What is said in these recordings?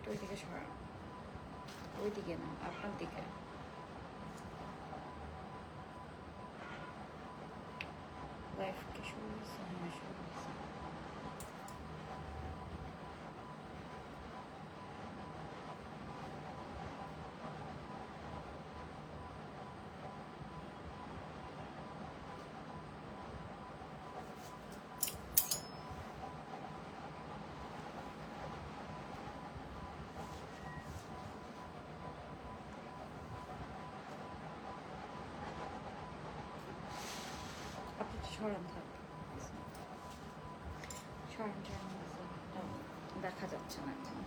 একটু ওইদিকে সরান, ওইদিকে না আপনার দিকে। লাইফ কি শুরু হয়েছে? হ্যাঁ শুরু হয়েছে। আপনি সরান থাক, সরান সরান, দেখা যাচ্ছে না এখন।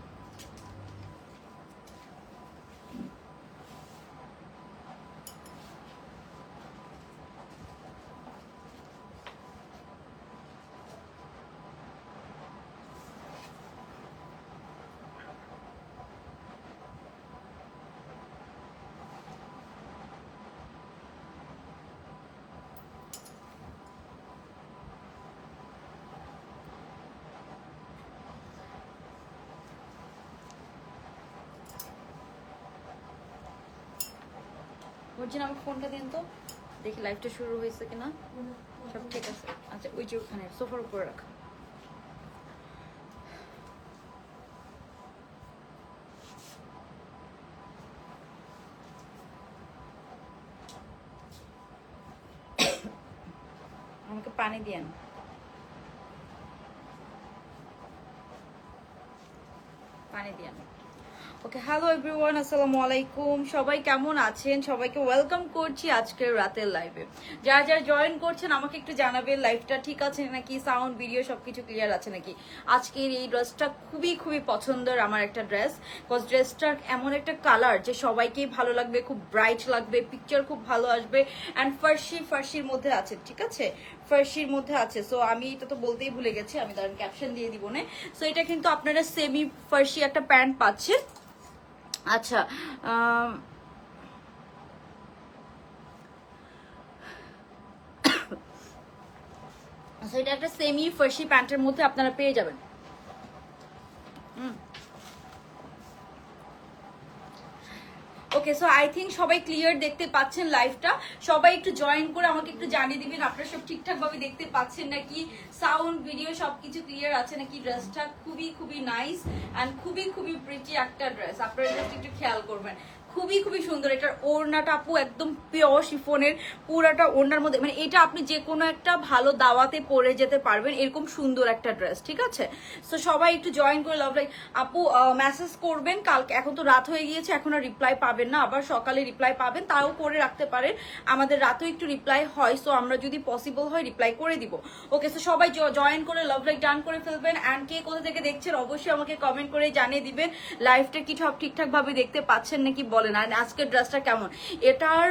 বলছেন আমার ফোনটা দিন তো, দেখি লাইভটা শুরু হয়েছে কিনা। সব ঠিক আছে? আচ্ছা ওই যে ওখানে সোফার উপরে রাখা। আমাকে পানি দিয়েন। পানি দিয়েন। ওকে, হ্যালো এভরিওয়ান, আসসালামু আলাইকুম। সবাই কেমন আছেন? সবাইকে ওয়েলকাম করছি আজকের রাতের লাইভে। যারা যারা জয়েন করছেন আমাকে একটু জানাবেন লাইভটা ঠিক আছে নাকি, সাউন্ড ভিডিও সবকিছু ক্লিয়ার আছে নাকি। আজকের এই ড্রেসটা খুবই খুবই পছন্দের আমার একটা ড্রেস, বিকজ ড্রেসটার এমন একটা কালার যে সবাইকেই ভালো লাগবে, খুব ব্রাইট লাগবে, পিকচার খুব ভালো আসবে। অ্যান্ড ফার্সির মধ্যে আছে, ঠিক আছে, ফার্সির মধ্যে আছে। সো আমি এটা তো বলতেই ভুলে গেছি, আমি তার ক্যাপশন দিয়ে দিব না। সো এটা কিন্তু আপনারা সেমি ফার্সি একটা প্যান্ট পাচ্ছেন। আচ্ছা আচ্ছা, এটা একটা সেমি ফার্সি প্যান্টের মধ্যে আপনারা পেয়ে যাবেন। ওকে, সো আই থিঙ্ক সবাই ক্লিয়ার দেখতে পাচ্ছেন লাইভটা। সবাই একটু জয়েন করে আমাকে একটু জানিয়ে দিবেন আপনারা সব ঠিকঠাক ভাবে দেখতে পাচ্ছেন নাকি, সাউন্ড ভিডিও সবকিছু ক্লিয়ার আছে নাকি। ড্রেসটা খুবই খুবই নাইস অ্যান্ড খুবই খুবই প্রিটি একটা ড্রেস, আপনারা জাস্ট একটু খেয়াল করবেন। খুবই খুবই সুন্দর। এটার ওড়নাটা আপু একদম পিওর শিফনের, পুরাটা ওড়নার মধ্যে, মানে এটা আপনি যে কোনো একটা ভালো দাওয়াতে পরে যেতে পারবেন, এরকম সুন্দর একটা ড্রেস, ঠিক আছে। সো সবাই একটু জয়েন করে লাভ লাইক আপু মেসেজ করবেন কালকে, এখন তো রাত হয়ে গিয়েছে, এখন আর রিপ্লাই পাবেন না, আবার সকালে রিপ্লাই পাবেন, তাও করে রাখতে পারেন। আমাদের রাতেও একটু রিপ্লাই হয়, সো আমরা যদি পসিবল হয় রিপ্লাই করে দিব। ওকে, সো সবাই জয়েন করে লাভ লাইক ডান করে ফেলবেন। অ্যান্ড কে কোথা থেকে দেখছেন অবশ্যই আমাকে কমেন্ট করে জানিয়ে দিবেন লাইভটা কি সব ঠিকঠাক ভাবে দেখতে পাচ্ছেন নাকি বলেন। আর আজকের ড্রেসটা কেমন, এটার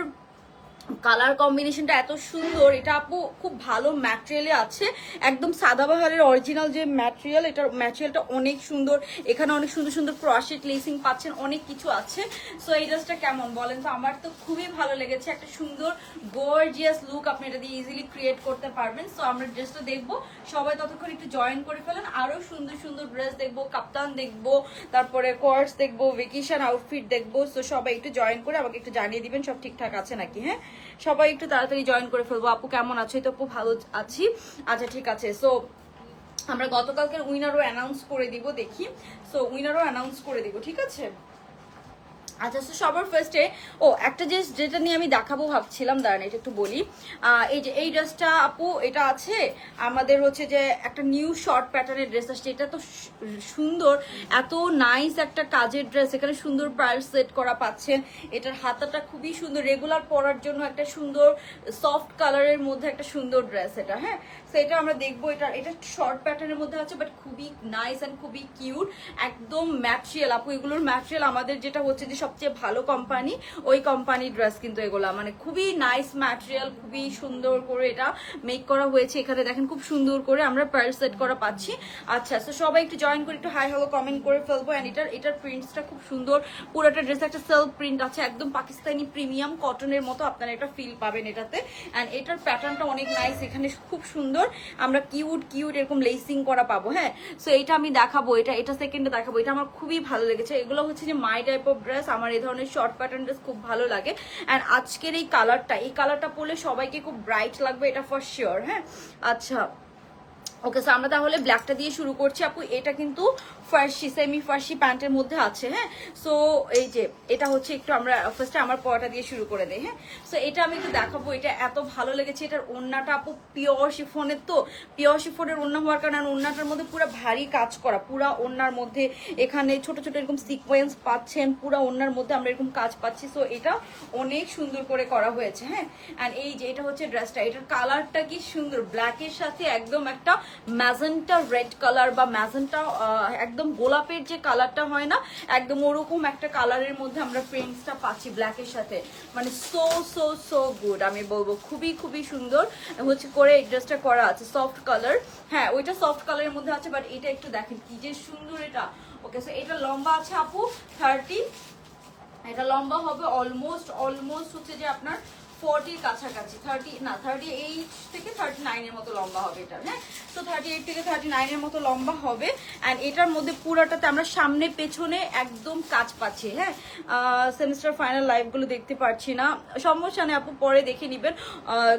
কালার কম্বিনেশনটা এত সুন্দর। এটা আপু খুব ভালো ম্যাটেরিয়ালে আছে, একদম সাদাবাহারের অরিজিনাল যে ম্যাটেরিয়াল, এটার ম্যাটেরিয়ালটা অনেক সুন্দর। এখানে অনেক সুন্দর সুন্দর ক্রশেট লেসিং পাচ্ছেন, অনেক কিছু আছে। সো এই ড্রেসটা কেমন বলেন তো, আমার তো খুবই ভালো লেগেছে। একটা সুন্দর গর্জিয়াস লুক আপনি এটা দিয়ে ইজিলি ক্রিয়েট করতে পারবেন। সো আমরা ড্রেসটা দেখবো, সবাই ততক্ষণ একটু জয়েন করে ফেলেন। আরো সুন্দর সুন্দর ড্রেস দেখবো, কাপ্তান দেখবো, তারপরে কোয়ার্স দেখবো, ভেকেশন আউটফিট দেখবো। সো সবাই একটু জয়েন করে আমাকে একটু জানিয়ে দিবেন সব ঠিকঠাক আছে নাকি। হ্যাঁ, সবাই একটু তাড়াতাড়ি জয়েন করে ফেলবো। আপু কেমন আছো? তো আপু ভালো আছি। আচ্ছা ঠিক আছে। সো আমরা গতকালকের উইনারও অ্যানাউন্স করে দিব, দেখি। সো উইনারও অ্যানাউন্স করে দিব, ঠিক আছে। আচ্ছা, তো সবার ফার্স্টে একটা যেটা নিয়ে আমি দেখাবো ভাবছিলাম, দাঁড়ান এটা একটু বলি। এই যে এই ড্রেসটা আপু, এটা আছে আমাদের হচ্ছে যে একটা নিউ শর্ট প্যাটার্নের ড্রেস আসছে। এটা তো সুন্দর, এত নাইস একটা কাজের ড্রেস, এখানে সুন্দর প্রাইস সেট করা পাচ্ছেন। এটার হাতাটা খুবই সুন্দর, রেগুলার পরার জন্য একটা সুন্দর সফট কালারের মধ্যে একটা সুন্দর ড্রেস এটা। হ্যাঁ, তো এটা আমরা দেখবো। এটা শর্ট প্যাটার্নের মধ্যে আছে, বাট খুবই নাইস অ্যান্ড খুবই কিউট, একদম ম্যাটেরিয়াল আপু। এগুলোর ম্যাটেরিয়াল আমাদের যেটা হচ্ছে যে সবচেয়ে ভালো কোম্পানি, ওই কোম্পানির ড্রেস কিন্তু এগুলা, মানে খুবই নাইস ম্যাটেরিয়াল, খুবই সুন্দর করে এটা মেক করা হয়েছে। এখানে দেখেন খুব সুন্দর করে আমরা পার্ল সেট করা পাচ্ছি। আচ্ছা, তো সবাই একটু জয়েন করে একটু হাই হ্যালো কমেন্ট করে ফেলবো। এন্ড এটার প্রিন্টসটা খুব সুন্দর, পুরোটা ড্রেস একটা সেলফ প্রিন্ট আছে, একদম পাকিস্তানি প্রিমিয়াম কটনের মতো আপনারা একটা ফিল পাবেন এটাতে। এন্ড এটার প্যাটার্নটা অনেক নাইস, এখানে খুব সুন্দর আমরা কিউট এরকম লেসিং করা পাবো। হ্যাঁ, সো এটা আমি দেখাবো, এটা সেকেন্ডে দেখাবো। এটা আমার খুবই ভালো লেগেছে। এগুলো হচ্ছে যে মাই টাইপ অফ ড্রেস, আমার এই ধরনের শর্ট প্যাটার্ন ড্রেস খুব ভালো লাগে। অ্যান্ড আজকের এই কালারটা পরলে সবাইকে খুব ব্রাইট লাগবে, এটা ফর শিওর। হ্যাঁ, আচ্ছা ওকে, সো আমরা তাহলে ব্ল্যাকটা দিয়ে শুরু করছি আপু। এটা কিন্তু ফার্সি, সেমি ফার্সি প্যান্টের মধ্যে আছে। হ্যাঁ, সো এই যে এটা হচ্ছে একটু আমরা ফার্স্টে আমার পরাটা দিয়ে শুরু করে দেই। হ্যাঁ, সো এটা আমি একটু দেখাবো। এটা এত ভালো লেগেছে। এটার ওড়নাটা আপু পিওর শিফনের, তো পিওর শিফনের ওড়না হওয়ার কারণে ওড়নাটার মধ্যে পুরো ভারী কাজ করা, পুরা ওড়নার মধ্যে এখানে ছোট ছোট এরকম সিকোয়েন্স পাচ্ছেন, পুরা ওড়নার মধ্যে আমরা এরকম কাজ পাচ্ছি। সো এটা অনেক সুন্দর করে করা হয়েছে। হ্যাঁ, অ্যান্ড এই যে এটা হচ্ছে ড্রেসটা, এটার কালারটা কি সুন্দর, ব্ল্যাকের সাথে একদম একটা ম্যাজেন্টা রেড কালার বা ম্যাজেন্টা একদম গোলাপের যে কালারটা হয় না, একদম ওরকম একটা কালারের মধ্যে আমরা প্রিন্টসটা পাচ্ছি ব্ল্যাকের সাথে। মানে সো গুড, আমি বলবো খুবই সুন্দর হচ্ছে করে এই ড্রেসটা করা আছে। সফট কালার, হ্যাঁ ওইটা সফট কালারের মধ্যে আছে, বাট এটা একটু দেখেন কি যে সুন্দর এটা। ওকে, সো এটা লম্বা আছে আপু 30, এটা লম্বা হবে অলমোস্ট হচ্ছে যে আপনার 40 কাছাকাছি, 38 থেকে 39 এর মতো লম্বা হবে এটা। হ্যাঁ, তো 38 থেকে 39 এর মতো লম্বা হবে। অ্যান্ড এটার মধ্যে পুরাটাতে আমরা সামনে পেছনে একদম কাজ পাচ্ছি। হ্যাঁ, সেমিস্টার ফাইনাল লাইভগুলো দেখতে পাচ্ছি না, সমস্যা নেই আপু, পরে দেখে নিবেন,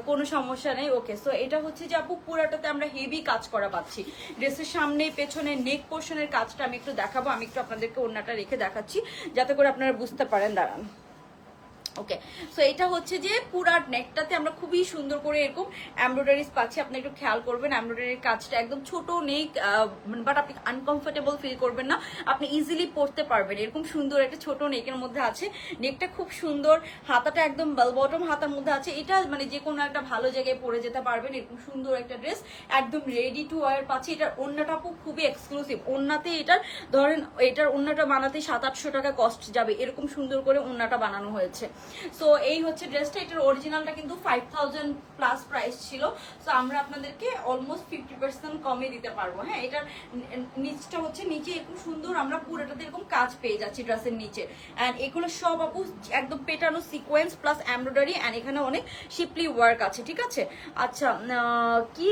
কোনো সমস্যা নেই। ওকে, সো এটা হচ্ছে যে আপু পুরাটাতে আমরা হেভি কাজ করা পাচ্ছি। ড্রেসের সামনে পেছনে নেক পোর্শনের কাজটা আমি একটু দেখাবো। আমি একটু আপনাদেরকে ওড়নাটা রেখে দেখাচ্ছি যাতে করে আপনারা বুঝতে পারেন, দাঁড়ান। ওকে, সো এটা হচ্ছে যে পুরা নেকটাতে আমরা খুবই সুন্দর করে এরকম এমব্রয়ডারিজ পাচ্ছি। আপনি একটু খেয়াল করবেন, এমব্রয়ডারির কাজটা একদম ছোট নেক, বাট আপনি আনকমফোর্টেবল ফিল করবেন না, আপনি ইজিলি পরতে পারবেন। এরকম সুন্দর একটা ছোট নেকের মধ্যে আছে, নেকটা খুব সুন্দর, হাতাটা একদম বেল বটম হাতার মধ্যে আছে। এটা মানে যে কোনো একটা ভালো জায়গায় পরে যেতে পারবেন, এরকম সুন্দর একটা ড্রেস একদম রেডি টু ওয়ার পাচ্ছি। এটার ওড়নাটা খুবই এক্সক্লুসিভ। ওড়নাতে এটার ধরেন এটার ওড়নাটা বানাতে 700-800 টাকা কস্ট যাবে, এরকম সুন্দর করে ওড়নাটা বানানো হয়েছে। সো এই হচ্ছে ড্রেসটা, এটার অরিজিনালটা কিন্তু 5000 প্লাস প্রাইস ছিল। সো আমরা আপনাদেরকে অলমোস্ট 50% কমে দিতে পারবো। হ্যাঁ, এটার নিচটা হচ্ছে, নিচে এরকম সুন্দর আমরা পুরোটাতে এরকম কাজ পেয়ে যাচ্ছি ড্রেসের নিচে। অ্যান্ড এগুলো সব আপু একদম পেটানো সিকোয়েন্স প্লাস এমব্রয়ডারি, অ্যান্ড এখানে অনেক শিপলি ওয়ার্ক আছে। ঠিক আছে, আচ্ছা কি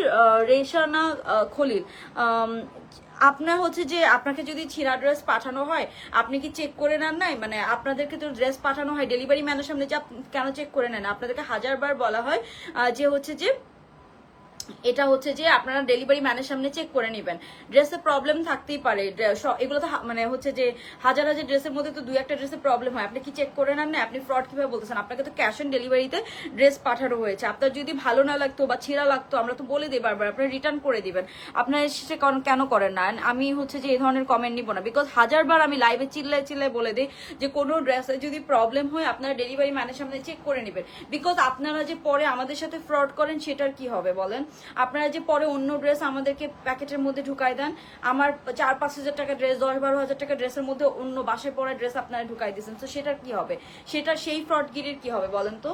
রেশানা খলিল, আপনার হচ্ছে যে আপনাকে যদি ছিঁড়া ড্রেস পাঠানো হয় আপনি কি চেক করে নেন নাই? মানে আপনাদেরকে তো ড্রেস পাঠানো হয় ডেলিভারি ম্যানের সামনে, যে কেন চেক করে নেন? আপনাদেরকে 1000বার বলা হয় যে হচ্ছে যে এটা হচ্ছে যে আপনারা ডেলিভারি ম্যানের সামনে চেক করে নেবেন। ড্রেসের প্রবলেম থাকতেই পারে, এগুলো তো মানে হচ্ছে যে হাজার ড্রেসের মধ্যে তো 2-1টা ড্রেসের প্রবলেম হয়, আপনি কি চেক করে নেন না? আপনি ফ্রড কিভাবে বলতেছেন? আপনাকে তো ক্যাশ অন ডেলিভারিতে ড্রেস পাঠানো হয়েছে। আপনার যদি ভালো না লাগতো বা ছিঁড়া লাগতো আমরা তো বলে দিই বারবার, আপনি রিটার্ন করে দিবেন। আপনার সে কেন করেন না? আমি হচ্ছে যে এই ধরনের কমেন্ট নিব না, বিকজ 1000বার আমি লাইভে চিল্লায় বলে দিই যে কোনো ড্রেসে যদি প্রবলেম হয় আপনারা ডেলিভারি ম্যানের সামনে চেক করে নেবেন। বিকজ আপনারা যে পরে আমাদের সাথে ফ্রড করেন সেটার কি হবে বলেন? আপনারা যে পরে অন্য ড্রেস আমাদেরকে প্যাকেটের মধ্যে ঢুকাই দেন, আমার 4-5 হাজার টাকা ড্রেস, 10-12 হাজার টাকা ড্রেসের মধ্যে অন্য বাসায় পরা ড্রেস আপনারা ঢুকাই দিয়েছেন, তো সেটার কি হবে? সেটা সেই ফ্রডগিরির কি হবে বলেন তো?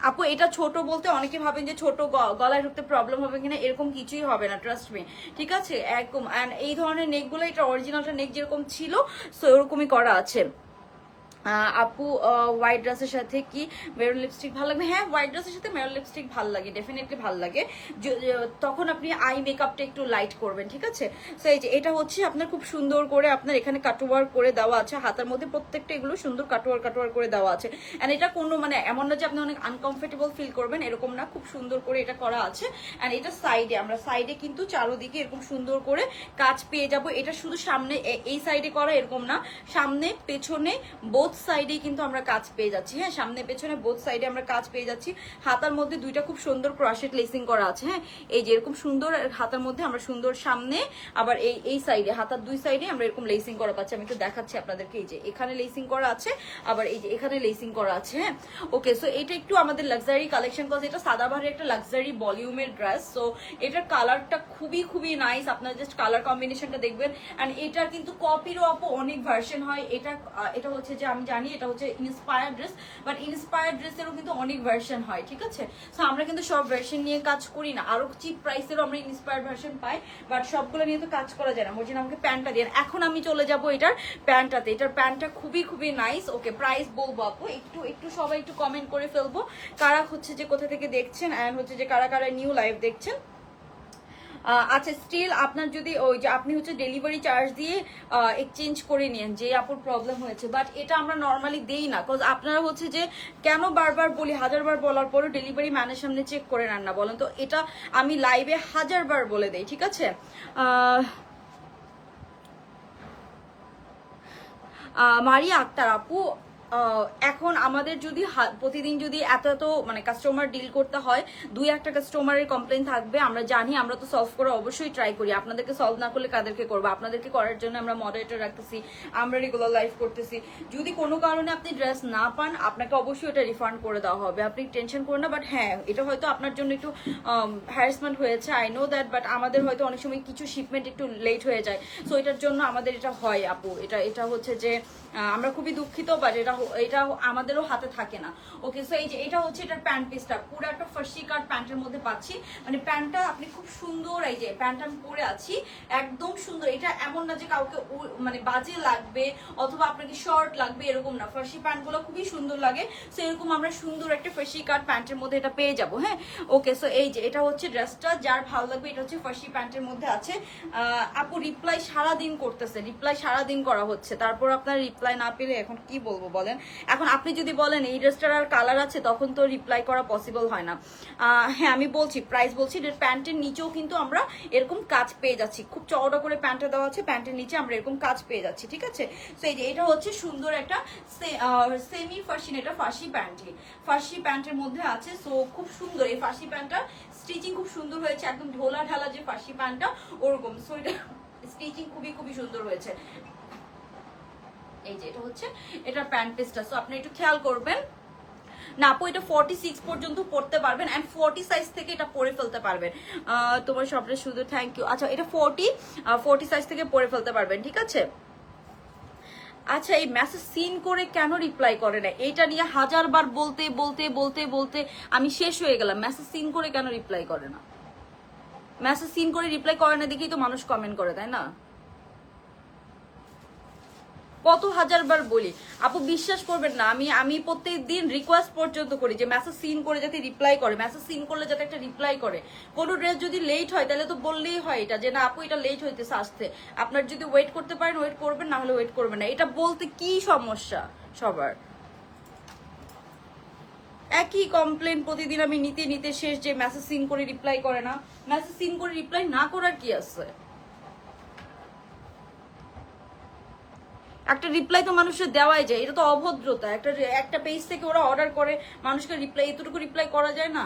আপু এটা ছোট বলতে অনেকে ভাবেন যে ছোট গলায় ঢুকতে প্রবলেম হবে কিনা, এরকম কিছুই হবে না, ট্রাস্ট মি। ঠিক আছে, একদম। অ্যান্ড এই ধরনের নেকগুলো, এটা অরিজিনালটা নেক যেরকম ছিল সো এরকমই করা আছে। আপু হোয়াইট ড্রেসের সাথে কি মেরুন লিপস্টিক ভালো লাগবে? হ্যাঁ, হোয়াইট ড্রেসের সাথে মেরুন লিপস্টিক ভালো লাগে, ডেফিনেটলি ভালো লাগে। তখন আপনি আই মেকআপটা একটু লাইট করবেন। ঠিক আছে, সো এই যে এটা হচ্ছে আপনার খুব সুন্দর করে আপনার এখানে কাটওয়ার্ক করে দেওয়া আছে, হাতার মধ্যে প্রত্যেকটা এগুলো সুন্দর কাটওয়ার্ক করে দেওয়া আছে। অ্যান্ড এটা কোনো মানে এমন না যে আপনি অনেক আনকমফোর্টেবল ফিল করবেন, এরকম না, খুব সুন্দর করে এটা করা আছে। অ্যান্ড এটা সাইডে, আমরা সাইডে কিন্তু চারোদিকে এরকম সুন্দর করে কাজ পেয়ে যাব। এটা শুধু সামনে এই সাইডে করা এরকম না, সামনে পেছনে বোথ সাইডে কিন্তু আমরা কাজ পেয়ে যাচ্ছি। হ্যাঁ, সামনে পেছনে বোথ সাইডে আমরা কাজ পেয়ে যাচ্ছি। হাতার মধ্যে দুইটা খুব সুন্দর ক্রোশেট লেসিং করা আছে। হ্যাঁ, এই যে এরকম সুন্দর হাতার মধ্যে আমরা সুন্দর সামনে, আবার এই সাইডে হাতার দুই সাইডে আমরা এরকম লেসিং করা পাচ্ছি। আমি একটু দেখাচ্ছি আপনাদেরকে, এই যে এখানে লেসিং করা আছে, আবার এই যে এখানে লেসিং করা আছে। হ্যাঁ, ওকে, সো এটা একটু আমাদের লাক্সারি কালেকশন, কজ এটা সাদাবাহারের একটা লাক্সারি ভলিউমের ড্রেস। সো এটার কালারটা খুবই নাইস, আপনারা জাস্ট কালার কম্বিনেশনটা দেখবেন। অ্যান্ড এটার কিন্তু কপিরও অনেক ভার্সন হয়। এটা হচ্ছে যে আমি আমি জানি এটা হচ্ছে ইন্সপায়ার্ড ড্রেস, বাট ইন্সপায়ার্ড ড্রেসেরও কিন্তু অনেক ভার্সন হয়, ঠিক আছে? সো আমরা কিন্তু সব ভার্সন নিয়ে কাজ করি না, আরো চিপ প্রাইসেরও আমরা ইন্সপায়ার্ড ভার্সন পাই, বাট সবগুলো নিয়ে তো কাজ করা যায় না। ওই জন্য আমাকে প্যান্টটা দিয়ে, এখন আমি চলে যাব এটার প্যান্টটাতে। এটার প্যান্টটা খুবই খুবই নাইস। ওকে, প্রাইস বলবো আপু, একটু একটু সবাই একটু কমেন্ট করে ফেলবো কারা হচ্ছে যে কোথা থেকে দেখছেন, অ্যান্ড হচ্ছে যে কারা কারা নিউ লাইভ দেখছেন। আচ্ছা, স্টিল আপনার যদি ওই যে আপনি হচ্ছে ডেলিভারি চার্জ দিয়ে এক্সচেঞ্জ করে নিন যে আপুর প্রবলেম হয়েছে, বাট এটা আমরা নর্মালি দেই না, কজ আপনারা হচ্ছে যে কেন বারবার বলি, হাজারবার বলার পরও ডেলিভারি ম্যানের সামনে চেক করে নেন না বলেন তো? এটা আমি লাইভে হাজারবার বলে দেই, ঠিক আছে? মারিয়া আক্তার আপু, এখন আমাদের যদি প্রতিদিন যদি এত এত মানে কাস্টমার ডিল করতে হয়, দুই একটা কাস্টমারের কমপ্লেন থাকবে, আমরা জানি, আমরা তো সলভ করা অবশ্যই ট্রাই করি। আপনাদেরকে সলভ না করলে কাদেরকে করবো? আপনাদেরকে করার জন্য আমরা মডারেটর রাখতেছি, আমরা রেগুলার লাইভ করতেছি। যদি কোনো কারণে আপনি ড্রেস না পান, আপনাকে অবশ্যই এটা রিফান্ড করে দেওয়া হবে, আপনি টেনশন করেন না। বাট হ্যাঁ, এটা হয়তো আপনার জন্য একটু হ্যারাসমেন্ট হয়েছে, আই নো দ্যাট, বাট আমাদের হয়তো অনেক সময় কিছু শিপমেন্ট একটু লেট হয়ে যায়, সো এটার জন্য আমাদের এটা হয় আপু। এটা হচ্ছে যে আমরা খুবই দুঃখিত, বাট এটা আমাদেরও হাতে থাকে না। ওকে, সো এই যে এটা হচ্ছে এটার প্যান্ট পিসটা, পুরো একটা ফার্সি কাট প্যান্টের মধ্যে পাচ্ছি, মানে প্যান্টটা আপনি খুব সুন্দর, এই যে প্যান্টটা আমি পরে আছি একদম সুন্দর। এটা এমন না যে কাউকে মানে বাজে লাগবে অথবা আপনাকে শর্ট লাগবে, এরকম না। ফার্সি প্যান্টগুলো খুবই সুন্দর লাগে, সো এরকম আমরা সুন্দর একটা ফার্সি কাট প্যান্টের মধ্যে এটা পেয়ে যাবো। হ্যাঁ, ওকে, সো এই যে এটা হচ্ছে ড্রেসটা, যার ভালো লাগবে। এটা হচ্ছে ফার্সি প্যান্টের মধ্যে আছে। আপু রিপ্লাই সারাদিন করতেছে, রিপ্লাই সারাদিন করা হচ্ছে, তারপর আপনার রিপ্লাই না পেলে এখন কি বলবো বলেন? এখন আপনি যদি বলেন এই ড্রেসটার আর কালার আছে, তখন তো রিপ্লাই করা পসিবল হয় না। হ্যাঁ, আমি বলছি, প্রাইস বলছি, প্যান্টের নিচেও কিন্তু আমরা এরকম কাজ পেয়ে যাচ্ছি, খুব চওড়া করে প্যান্টটা দেওয়া আছে, প্যান্টের নিচে আমরা এরকম কাজ পেয়ে যাচ্ছি, ঠিক আছে? তো এই যে এটা হচ্ছে সুন্দর একটা সেমি ফার্সিন, এটা ফার্সি প্যান্টই, ফার্সি প্যান্টের মধ্যে আছে। সো খুব সুন্দর এই ফার্সি প্যান্টটা, স্টিচিং খুব সুন্দর হয়েছে, একদম ঢোলা ঢালা যে ফার্সি প্যান্টটা ওরকম। সো এটা স্টিচিং খুবই খুবই সুন্দর হয়েছে। এই যে এটা হচ্ছে এটা প্যান্ট পিসটা, সো আপনি একটু খেয়াল করবেন। না আপু, এটা 46 পর্যন্ত পড়তে পারবেন, এন্ড 40 সাইজ থেকে এটা পরে ফেলতে পারবেন। তোমার সবটা শুধু থ্যাংক ইউ। আচ্ছা, এটা 40 সাইজ থেকে পরে ফেলতে পারবেন, ঠিক আছে? আচ্ছা, এই মেসেজ সিন করে কেন রিপ্লাই করে না, এইটা নিয়ে হাজারবার বলতে বলতে বলতে বলতে আমি শেষ হয়ে গেলাম। মেসেজ সিন করে কেন রিপ্লাই করে না? মেসেজ সিন করে রিপ্লাই করে না দেখেই তো মানুষ কমেন্ট করে, তাই না? কত হাজারবার বলি আপু, বিশ্বাস করবেন না, আমি প্রত্যেক দিন রিকোয়েস্ট পর্যন্ত করি যে মেসেজ সিন করে যাতে রিপ্লাই করে, মেসেজ সিন করলে যাতে একটা রিপ্লাই করে। কোনো ড্রেস যদি লেট হয় তাহলে তো বললেই হয় এটা, যে না আপু এটা লেট হইতেছে আসতে, আপনার যদি ওয়েট করতে পারেন ওয়েট করবেন, না হলে ওয়েট করবেন না। এটা বলতে কি সমস্যা সবার? একই কমপ্লেন প্রতিদিন আমি নিতে নিতে শেষ, যে মেসেজ সিন করে রিপ্লাই করে না। মেসেজ সিন করে রিপ্লাই না করার কি আছে? একটা রিপ্লাই তো মানুষের দেওয়াই যায়, এটা তো অভদ্রতা। একটা পেজ থেকে ওরা অর্ডার করে, মানুষকে রিপ্লাই, এতটুকু রিপ্লাই করা যায় না?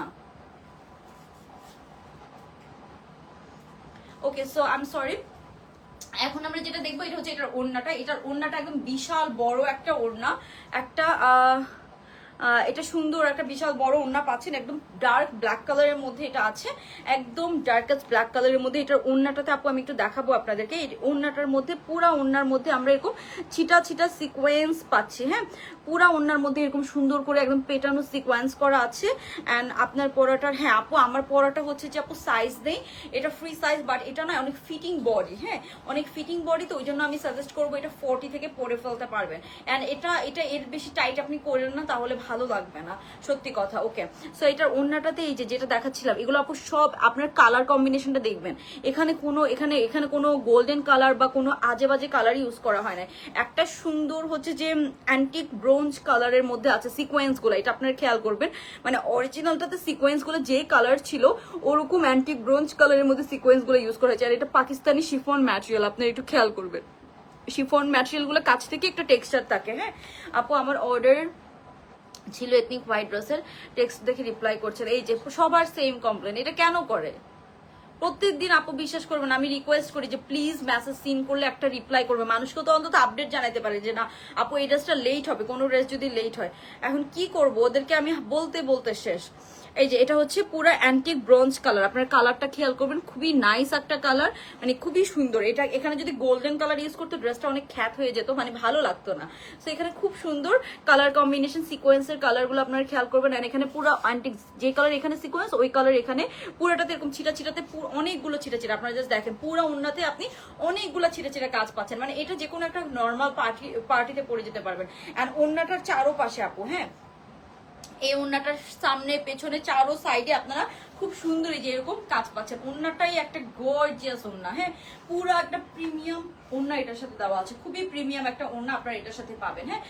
ওকে, সো আই এম সরি। এখন আমরা যেটা দেখবো এটা হচ্ছে এটার ওড়নাটা। এটার ওড়নাটা একদম বিশাল বড় একটা ওড়না, একটা এটা সুন্দর একটা বিশাল বড় ওড়না পাচ্ছেন, একদম ডার্ক ব্ল্যাক কালারের মধ্যে এটা আছে, একদম ডার্কেস্ট ব্ল্যাক কালারের মধ্যে। এটার ওড়নাটাতে আপু আমি একটু দেখাবো আপনাদেরকে। এই ওড়নাটার মধ্যে, পুরা ওড়নার মধ্যে আমরা এরকম ছিটা ছিটা সিকোয়েন্স পাচ্ছি। হ্যাঁ, পুরা ওড়নার মধ্যে এরকম সুন্দর করে একদম পেটানো সিকোয়েন্স করা আছে। অ্যান্ড আপনার পরাটার, হ্যাঁ আপু আমার পরাটা হচ্ছে যে আপু সাইজ নেই, এটা ফ্রি সাইজ, বাট এটা না অনেক ফিটিং বডি। হ্যাঁ, অনেক ফিটিং বডি, তো ওই জন্য আমি সাজেস্ট করবো এটা 40 থেকে পরে ফেলতে পারবেন। অ্যান্ড এটা এর বেশি টাইট আপনি করলেন না, তাহলে ভালো লাগবে না, সত্যি কথা। ওকে, সো এটার ওড়নাটাতে এই যে যেটা দেখাচ্ছিলাম, এগুলো আপু সব আপনার কালার কম্বিনেশনটা দেখবেন, এখানে কোনো গোল্ডেন কালার বা কোনো আজে বাজে কালার ইউজ করা হয় না। একটা সুন্দর হচ্ছে যে অ্যান্টিক ব্রোঞ্জ কালারের মধ্যে আছে সিকোয়েন্স গুলো, এটা আপনারা খেয়াল করবেন। মানে অরিজিনালটাতে সিকোয়েন্স গুলো যে কালার ছিল, ওরকম অ্যান্টিক ব্রোঞ্জ কালারের মধ্যে সিকোয়েন্স গুলো ইউজ করা হয়েছে। আর এটা পাকিস্তানি শিফন ম্যাটেরিয়াল, আপনারা একটু খেয়াল করবেন। শিফন ম্যাটেরিয়াল গুলো কাছ থেকে একটা টেক্সচার থাকে। হ্যাঁ আপু, আমার অর্ডার ছিল এথনিক হোয়াইট ড্রেসের, টেক্সট দেখে রিপ্লাই করছেন। এই যে সবার সেম কমপ্লেন, এটা কেন করে প্রত্যেকদিন? আপু বিশ্বাস করবেন, আমি রিকোয়েস্ট করি যে প্লিজ মেসেজ সিন করলে একটা রিপ্লাই করবে, মানুষকে তো অন্তত আপডেট জানাতে পারে যে না আপু এই ড্রেসটা লেট হবে, কোনো ড্রেস যদি লেট হয়। এখন কি করব, ওদেরকে আমি বলতে বলতে শেষ। এই যে এটা হচ্ছে পুরো অ্যান্টিক ব্রোঞ্জ কালার, আপনার কালারটা খেয়াল করবেন, খুবই নাইস একটা কালার, মানে খুবই সুন্দর। এটা এখানে যদি গোল্ডেন কালার ইউজ করতো ড্রেসটা অনেক খ্যাত হয়ে যেত, মানে ভালো লাগতো না। তো এখানে খুব সুন্দর কালার কম্বিনেশন, সিকোয়েন্সের কালারগুলো আপনারা খেয়াল করবেন। আর এখানে পুরো অ্যান্টিক যে কালার এখানে সিকোয়েন্স, ওই কালার এখানে পুরোটাতে এরকম ছিটা ছিটাতে অনেকগুলো ছিটা ছিটা, আপনারা জাস্ট দেখেন পুরো ওন্নাতে আপনি অনেকগুলো ছিটা ছিটা কাজ পাচ্ছেন। মানে এটা যে কোনো একটা নর্মাল পার্টিতে পরে যেতে পারবেন। অ্যান্ড ওন্নাটার চারোপাশে আপু, হ্যাঁ এই ওন্নাটার সামনে পেছনে চারো সাইডে আপনারা খুব সুন্দর এই যে এরকম কাজ পাচ্ছেন। ওন্নাটাই একটা গর্জিয়াস ওন্না, হ্যাঁ পুরো একটা প্রিমিয়াম ওন্না এটার সাথে দেওয়া আছে, খুবই প্রিমিয়াম একটা ওন্না আপনারা এটার সাথে পাবেন। হ্যাঁ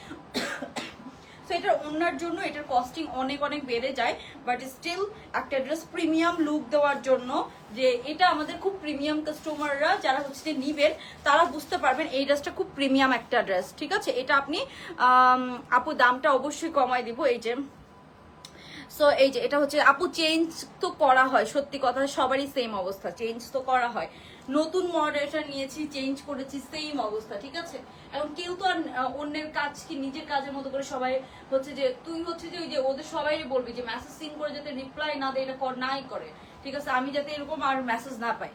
সো এটার ওন্নার জন্য এটার কস্টিং অনেক অনেক বেড়ে যায়, বাট স্টিল একটা ড্রেস প্রিমিয়াম লুক দেওয়ার জন্য, যে এটা আমাদের খুব প্রিমিয়াম কাস্টমাররা যারা হচ্ছে নিবেন তারা বুঝতে পারবেন এই ড্রেসটা খুব প্রিমিয়াম একটা ড্রেস, ঠিক আছে। এটা আপনি আপু দামটা অবশ্যই কমাই দিব। এই যে সো এই যে এটা হচ্ছে আপু চেঞ্জ তো করা হয়, সত্যি কথা সবারই সেম অবস্থা, চেঞ্জ তো করা হয়। নতুন মডেলটা নিয়েছি, চেঞ্জ করেছি, সেম অবস্থা, ঠিক আছে। এখন কেউ তো আর অন্যের কাজ কি নিজের কাজের মতো করে সবাই হচ্ছে যে তুই হচ্ছে যে ওই যে ওদের সবাই বলবি যে মেসেজ সিন করে যাতে রিপ্লাই না দেয়, এটা নাই করে, ঠিক আছে, আমি যাতে এরকম আর মেসেজ না পাই।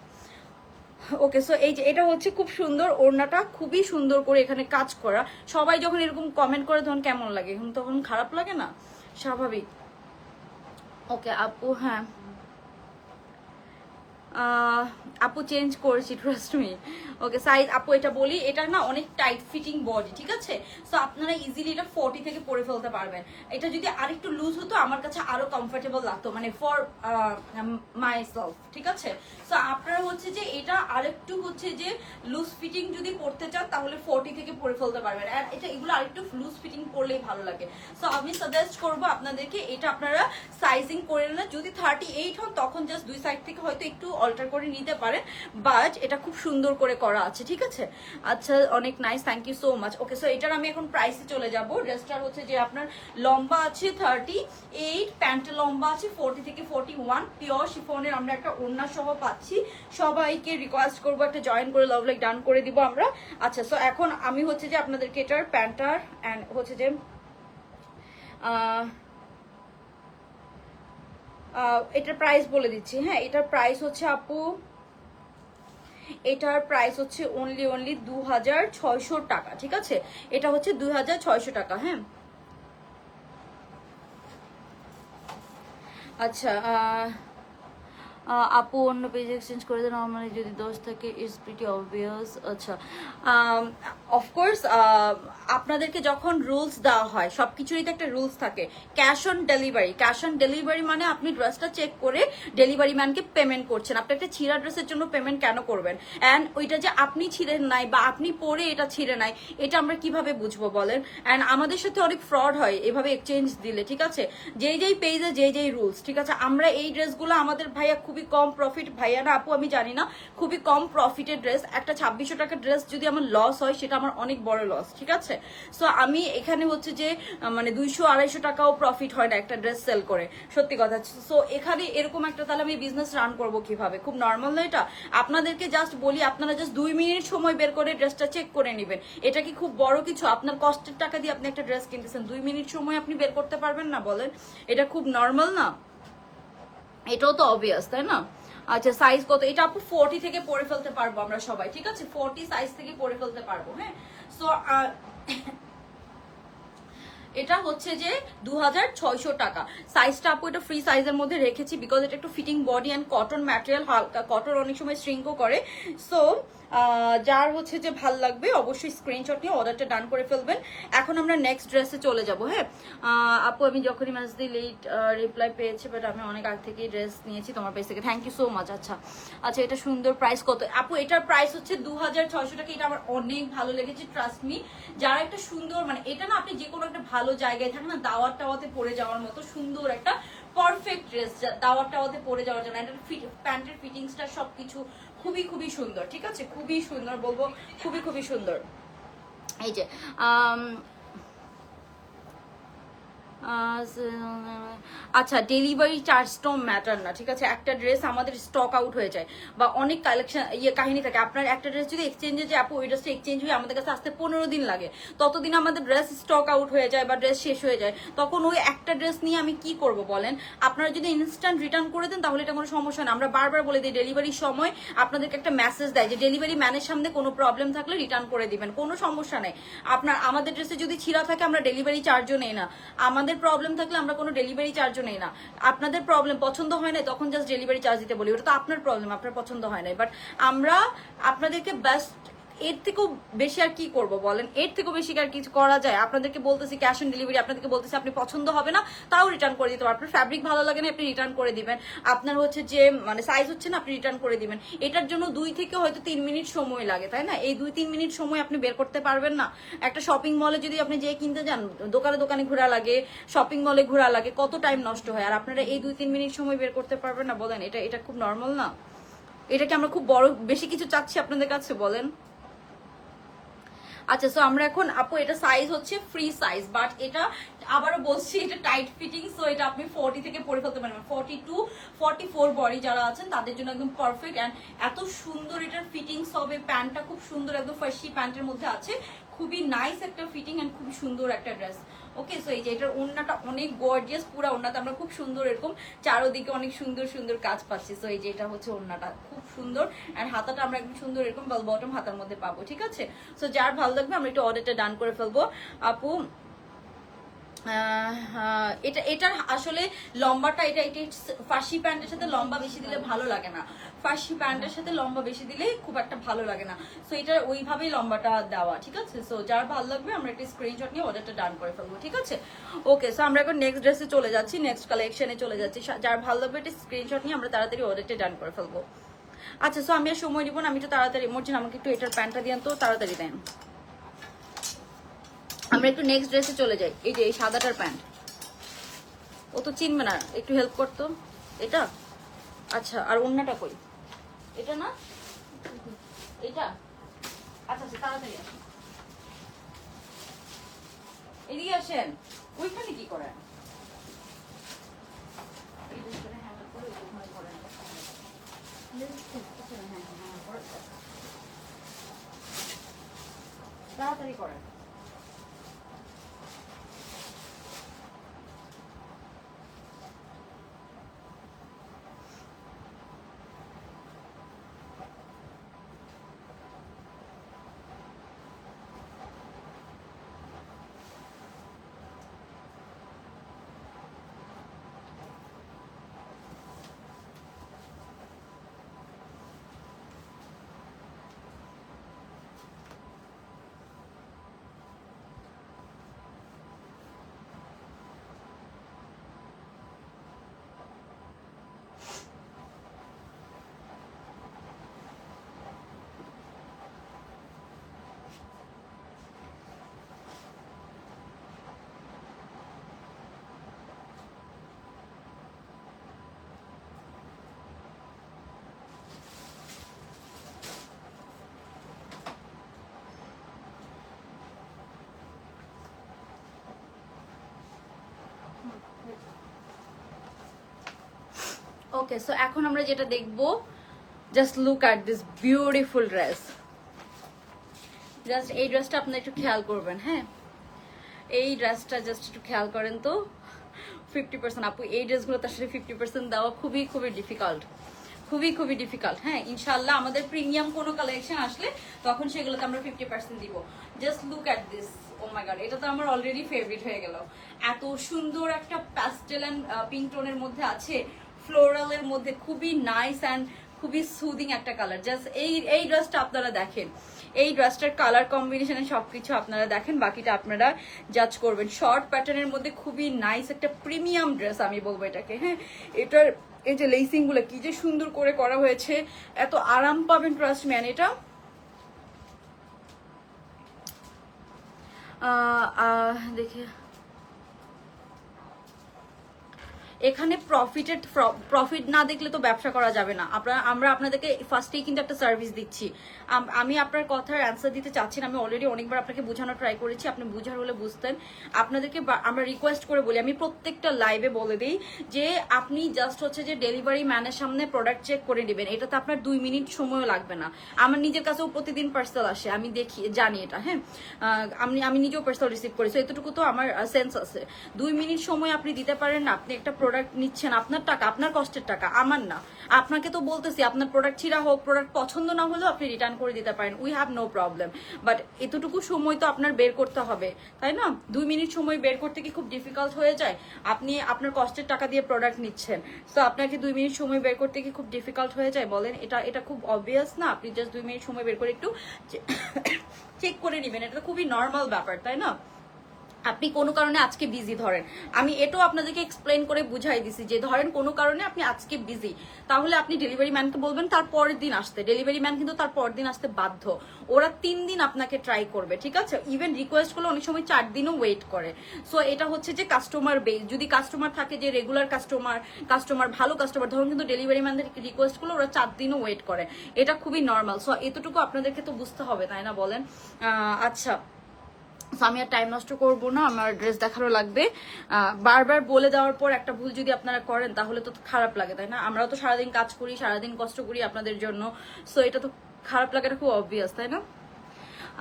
ওকে সো এই যে এটা হচ্ছে খুব সুন্দর, ওড়নাটা খুবই সুন্দর করে এখানে কাজ করা। সবাই যখন এরকম কমেন্ট করে তখন কেমন লাগে, তখন খারাপ লাগে না, স্বাভাবিক। ওকে আপু, হ্যাঁ আপু চেঞ্জ করেছি, ট্রাস্ট মি। ওকে সাইজ আপু এটা বলি, এটা না অনেক টাইট ফিটিং বডি, ঠিক আছে। সো আপনারা ইজিলি এটা 40 থেকে পরে ফেলতে পারবেন। এটা যদি আরেকটু লুজ হতো আমার কাছে আরো কমফোর্টেবল লাগতো, মানে ফর মাই সেলফ, ঠিক আছে। সো আপনারা হচ্ছে যে এটা আরেকটু হচ্ছে যে লুজ ফিটিং যদি পড়তে চান তাহলে 40 থেকে পরে ফেলতে পারবেন। আর এটা এগুলো আরেকটু লুজ ফিটিং পরলেই ভালো লাগে। সো আমি সাজেস্ট করবো আপনাদেরকে এটা আপনারা সাইজিং করে নিলে, যদি 38 হন তখন জাস্ট দুই সাইড থেকে হয়তো একটু অল্টার করে নিতে পারেন, বাট এটা খুব সুন্দর করে করা আছে, ঠিক আছে। আচ্ছা অনেক nice, thank you so much. Okay so এটার আমি এখন প্রাইসে চলে যাব। ড্রেসটার হচ্ছে যে আপনার লম্বা আছে 38, প্যান্টের লম্বা আছে 40 থেকে 41, পিওর শিফনের আমরা একটা ওড়না সহ পাচ্ছি। সবাইকে রিকোয়েস্ট করবো একটা জয়েন করে লাভ লাইক ডান করে দিব আমরা। আচ্ছা সো এখন আমি হচ্ছে যে আপনাদেরকে এটার প্যান্টার অ্যান্ড হচ্ছে যে এটার প্রাইস বলে দিচ্ছি। হ্যাঁ এটার প্রাইস হচ্ছে আপু, এটার প্রাইস হচ্ছে অনলি 2600 টাকা, ঠিক আছে। এটা হচ্ছে 2600 টাকা। হ্যাঁ আচ্ছা আপু অন্য পেজ এক্সচেঞ্জ করে দেন নর্মালি যদি দোষ থাকে, ইটস প্রিটি অবভিয়াস। আচ্ছা অফকোর্স আপনাদেরকে যখন রুলস দেওয়া হয় সব কিছুরই তো একটা রুলস থাকে। Cash on delivery, cash on delivery মানে আপনি ড্রেসটা চেক করে ডেলিভারি ম্যানকে পেমেন্ট করছেন। আপনি একটা ছিঁড়া ড্রেসের জন্য পেমেন্ট কেন করবেন? অ্যান্ড ওইটা যে আপনি ছিঁড়েন নাই বা আপনি পরে এটা ছিঁড়ে নাই, এটা আমরা কিভাবে বুঝবো বলেন? অ্যান্ড আমাদের সাথে অনেক ফ্রড হয় এভাবে এক্সচেঞ্জ দিলে, ঠিক আছে। যেই পেজে যেই রুলস, ঠিক আছে। আমরা এই ড্রেসগুলো আমাদের ভাইয়া খুবই কম প্রফিট, ভাইয়া না আপু আমি জানি না, খুবই কম প্রফিটের ড্রেস। একটা 2600 টাকার ড্রেস যদি আমার লস হয় সেটা আমার অনেক বড় লস, ঠিক আছে। সো আমি এখানে হচ্ছে যে মানে 200-250 টাকাও প্রফিট হয় না একটা ড্রেস সেল করে, সত্যি কথা। সো এখানে এরকম একটা তাহলে আমি বিজনেস রান করবো কিভাবে? খুব নর্মাল না এটা? আপনাদেরকে জাস্ট বলি, আপনারা জাস্ট 2 মিনিট সময় বের করে ড্রেসটা চেক করে নেবেন। এটা কি খুব বড় কিছু? আপনার কষ্টের টাকা দিয়ে আপনি একটা ড্রেস কিনতেছেন, 2 মিনিট সময় আপনি বের করতে পারবেন না বলেন? এটা খুব নর্মাল না? এটাও তো অবভিয়াস, তাই না? আচ্ছা সাইজ কত? এটা আপু 40 থেকে পরে ফেলতে পারবো আমরা সবাই, ঠিক আছে। 40 সাইজ থেকে পরে ফেলতে পারবো। হ্যাঁ সো এটা হচ্ছে যে 2600 টাকা। সাইজটা আপু এটা ফ্রি সাইজের মধ্যে রেখেছি বিকজ এটা একটু fitting body and cotton material, হালকা কটন, অনেক সময় শ্রিঙ্কও করে। সো যার হচ্ছে যে ভাল লাগবে অবশ্যই স্ক্রিনশট নিয়ে অর্ডারটা ডান করে ফেলবেন। এখন আমরা নেক্সট ড্রেসে চলে যাব। হ্যাঁ আপু আমি যখনই মেসেজ দিই লেট রিপ্লাই পেয়েছি, বাট আমি অনেক আগে থেকেই ড্রেস নিয়েছি তোমার পেজ থেকে, থ্যাংক ইউ সো মাচ। আচ্ছা আচ্ছা এটা সুন্দর, প্রাইস কত আপু? এটার প্রাইস হচ্ছে 2600 টাকা। এটা আমার অনেক ভালো লেগেছে, ট্রাস্ট মি। যারা একটা সুন্দর, মানে এটা না আপনি যে কোনো একটা ভালো জায়গায় থাকেন না, দাওয়াত টাওয়াতে পরে যাওয়ার মতো সুন্দর একটা পারফেক্ট ড্রেস, দাওয়াত টাওয়াতে পরে যাওয়ার জন্য। এটা প্যান্টের ফিটিংসটা সবকিছু খুবই সুন্দর, ঠিক আছে। খুবই সুন্দর বলবো, খুবই সুন্দর। এই যে আচ্ছা, ডেলিভারি চার্জটাও ম্যাটার না, ঠিক আছে? একটা ড্রেস আমাদের স্টক আউট হয়ে যায় বা অনেক কালেকশন কাহিনী থাকে। আপনার একটা ড্রেস যদি এক্সচেঞ্জে যায়, আপু ওই ড্রেসটা এক্সচেঞ্জ হয়ে আমাদের কাছে আসতে 15 দিন লাগে, ততদিন আমাদের ড্রেস স্টক আউট হয়ে যায় বা ড্রেস শেষ হয়ে যায়। তখন ওই একটা ড্রেস নিয়ে আমি কি করব বলেন? আপনারা যদি ইনস্ট্যান্ট রিটার্ন করে দেন তাহলে এটা কোনো সমস্যা না। আমরা বারবার বলে দিই ডেলিভারির সময় আপনাদেরকে একটা মেসেজ দেয় যে ডেলিভারি ম্যানের সামনে কোনো প্রবলেম থাকলে রিটার্ন করে দিবেন, কোনো সমস্যা নেই। আপনার আমাদের ড্রেসে যদি ছিঁড়া থাকে আমরা ডেলিভারি চার্জও নেই না, আমাদের প্রবলেম থাকলে আমরা কোনো ডেলিভারি চার্জও নেই না। আপনাদের প্রবলেম পছন্দ হয় না তখন জাস্ট ডেলিভারি চার্জ দিতে বলি, ওটা তো আপনার প্রবলেম, আপনার পছন্দ হয় না। বাট আমরা আপনাদেরকে বেস্ট, এর থেকেও বেশি আর কি করব বলেন? এর থেকেও বেশি আর কিছু করা যায়? আপনাদেরকে বলতেছি ক্যাশ অন ডেলিভারি, আপনাদেরকে বলতেছি আপনি পছন্দ হবে না তাও রিটার্ন করে দিতে পারেন, আপনার ফ্যাব্রিক ভালো লাগে না আপনি রিটার্ন করে দিবেন, আপনার হচ্ছে যে মানে সাইজ হচ্ছে না আপনি রিটার্ন করে দিবেন। এটার জন্য 2 থেকে হয়তো 3 মিনিট সময় লাগে, তাই না? এই 2-3 মিনিট সময় আপনি বের করতে পারবেন না? একটা শপিং মলে যদি আপনি যেয়ে কিনতে যান, দোকানে দোকানে ঘোরা লাগে, শপিং মলে ঘোরা লাগে, কত টাইম নষ্ট হয়, আর আপনারা এই 2-3 মিনিট সময় বের করতে পারবেন না? বলেন, এটা খুব নর্মাল না? এটা কি আমরা খুব বড় বেশি কিছু চাচ্ছি আপনাদের কাছে বলেন? আচ্ছা, সো আমরা এখন আপু এটা সাইজ হচ্ছে ফ্রি সাইজ, বাট এটা আবারও বলছি এটা টাইট ফিটিং, সো এটা আপনি 40 থেকে পরে ফেলতে পারবেন। 42-44 বডি যারা আছেন তাদের জন্য একদম পারফেক্ট। এন্ড এত সুন্দর এটার ফিটিংস হবে, প্যান্টটা খুব সুন্দর, একদম ফার্সি প্যান্টের মধ্যে আছে, খুবই নাইস একটা ফিটিং এন্ড খুবই সুন্দর একটা ড্রেস। ওকে, সো এই যে এটার ওড়নাটা অনেক গর্জিয়াস, পুরো ওড়নাতে আমরা খুব সুন্দর এরকম চারোদিকে অনেক সুন্দর সুন্দর কাজ পাচ্ছি। সো এই যে এটা হচ্ছে ওড়নাটা খুব সুন্দর, এন্ড হাতাটা আমরা একদম সুন্দর এরকম বেল বটম হাতার মধ্যে পাবো, ঠিক আছে? সো যার ভালো লাগবে আমরা একটু অর্ডারটা ডান করে ফেলবো আপু। এটার আসলে লম্বাটা এটা ফার্সি প্যান্টের সাথে লম্বা বেশি দিলে ভালো লাগে না, ফার্সি প্যান্টের সাথে লম্বা বেশি দিলে খুব একটা ভালো লাগে না। সো এটা ওইভাবেই লম্বাটা দেওয়া, ঠিক আছে? সো যার ভালো লাগবে আমরা একটা স্ক্রিনশট নিয়ে অর্ডারটা ডান করে ফেলবো, ঠিক আছে? ওকে, সো আমরা এখন নেক্সট ড্রেসে চলে যাচ্ছি, নেক্সট কালেকশনে চলে যাচ্ছি। যার ভালো লাগবে একটা স্ক্রিনশট নিয়ে আমরা তাড়াতাড়ি অর্ডারটা ডান করে ফেলবো। আচ্ছা, সো আমি আর সময় নিব না, আমি একটু তাড়াতাড়ি মর্জিন আমাকে একটু এটার প্যান্টটা দিন তো, তাড়াতাড়ি দেন। আমরা একটু নেক্সট ড্রেসে চলে যাই। এই যে এই সাদাটার প্যান্ট, ও তো চিনবে না, একটু হেল্প করতো এটা। আচ্ছা, আর অন্যটা কই? এটা না, এটা। আচ্ছা আচ্ছা, তাড়াতাড়ি আসেন, এদিকে আসেন। ওইখানে কি করেন? তাড়াতাড়ি করেন। ওকে, সো এখন আমরা যেটা দেখবো, just look at this beautiful dress. Just এই ড্রেসটা আপনারা একটু খেয়াল করবেন, হ্যাঁ? এই ড্রেসটা জাস্ট একটু খেয়াল করেন তো। 50% আপু, এই ড্রেসগুলোতে আসলে 50% দেওয়া খুবই খুবই ডিফিকাল্ট, খুবই খুবই ডিফিকাল্ট। হ্যাঁ, ইনশাল্লাহ আমাদের প্রিমিয়াম কোনো কালেকশন আসলে তখন সেগুলোতে আমরা 50% দিব। Just look at this, oh my god, এটা তো আমার অলরেডি ফেভারিট হয়ে গেল। এত সুন্দর একটা প্যাস্টেল অ্যান্ড পিঙ্ক টোনের মধ্যে আছে, ফ্লোরালের মধ্যে, খুবই নাইস অ্যান্ড খুবই সুদিং একটা কালার। জাস্ট এই ড্রেসটা আপনারা দেখেন, এই ড্রেসটার কালার কম্বিনেশনে সবকিছু আপনারা দেখেন, বাকিটা আপনারা জাজ করবেন। শর্ট প্যাটার্নের মধ্যে খুবই নাইস একটা প্রিমিয়াম ড্রেস আমি বলবো এটাকে। হ্যাঁ, এটার এই যে লেসিং গুলো কি যে সুন্দর করে করা হয়েছে, এত আরাম পাবেন ট্রাস্ট ম্যান। এটা দেখে এখানে প্রফিট না দেখলে তো ব্যবসা করা যাবে না। আমরা আপনাদেরকে ফার্স্টেই কিন্তু একটা সার্ভিস দিচ্ছি। আমি আপনার কথার অ্যান্সার দিতে চাচ্ছি না, আমি অলরেডি অনেকবার আপনাকে বোঝানোর ট্রাই করেছি, আপনি বুঝার হলে বুঝতেন। আপনাদেরকে আমরা রিকোয়েস্ট করে বলি, আমি প্রত্যেকটা লাইভে বলে দিই যে আপনি জাস্ট হচ্ছে যে ডেলিভারি ম্যানের সামনে প্রোডাক্ট চেক করে নেবেন, এটাতে আপনার 2 মিনিট সময়ও লাগবে না। আমার নিজের কাছেও প্রতিদিন পার্সেল আসে, আমি দেখি জানি এটা, হ্যাঁ আমি নিজেও পার্সেল রিসিভ করি, সো এতটুকু তো আমার সেন্স আছে। 2 মিনিট সময় আপনি দিতে পারেন না, আপনি একটা প্রোডাক্ট নিচ্ছেন, আপনার টাকা, আপনার কষ্টের টাকা, আমার না। আপনাকে তো বলতেছি আপনার প্রোডাক্ট ছিঁড়া হোক, প্রোডাক্ট পছন্দ না হলেও আপনি রিটার্ন করে দিতে পারেন, we have no problem. But এতটুকু সময় তো আপনার বের করতে হবে, তাই না? 2 মিনিট সময় বের করতে কি খুব ডিফিকাল্ট হয়ে যায়? আপনি আপনার কষ্টের টাকা দিয়ে প্রোডাক্ট নিচ্ছেন, তো আপনাকে 2 মিনিট সময় বের করতে কি খুব ডিফিকাল্ট হয়ে যায় বলেন? এটা খুব অবভিয়াস না? আপনি জাস্ট 2 মিনিট সময় বের করে একটু চেক করে নেবেন, এটা তো খুবই নর্মাল ব্যাপার, তাই না? আপনি কোনো কারণে আজকে বিজি, ধরেন আমি এটাও আপনাদেরকে এক্সপ্লেন করে বুঝাই দিছি যে ধরেন কোনো কারণে আপনি আজকে বিজি, তাহলে আপনি ডেলিভারি ম্যানকে বলবেন তার পরের দিন আসতে। ডেলিভারি ম্যান কিন্তু তার পরের দিন আসতে বাধ্য, ওরা 3 দিন আপনাকে ট্রাই করবে, ঠিক আছে? ইভেন রিকোয়েস্ট করলে অনেক সময় 4 দিনও ওয়েট করে। সো এটা হচ্ছে যে কাস্টমার বেস, যদি কাস্টমার থাকে যে রেগুলার কাস্টমার ভালো কাস্টমার, ধরুন কিন্তু ডেলিভারি ম্যানদের রিকোয়েস্ট করলে ওরা 4 দিনও ওয়েট করে, এটা খুবই নর্মাল। সো এতটুকু আপনাদেরকে তো বুঝতে হবে, তাই না বলেন? আচ্ছা, আমি আর টাইম নষ্ট করবো না, আমার ড্রেস দেখানো লাগবে। বারবার বলে দেওয়ার পর একটা ভুল যদি আপনারা করেন তাহলে তো খারাপ লাগে, তাই না? আমরাও তো সারাদিন কাজ করি, সারাদিন কষ্ট করি আপনাদের জন্য, সো এটা তো খারাপ লাগাটা খুব অবভিয়াস, তাই না?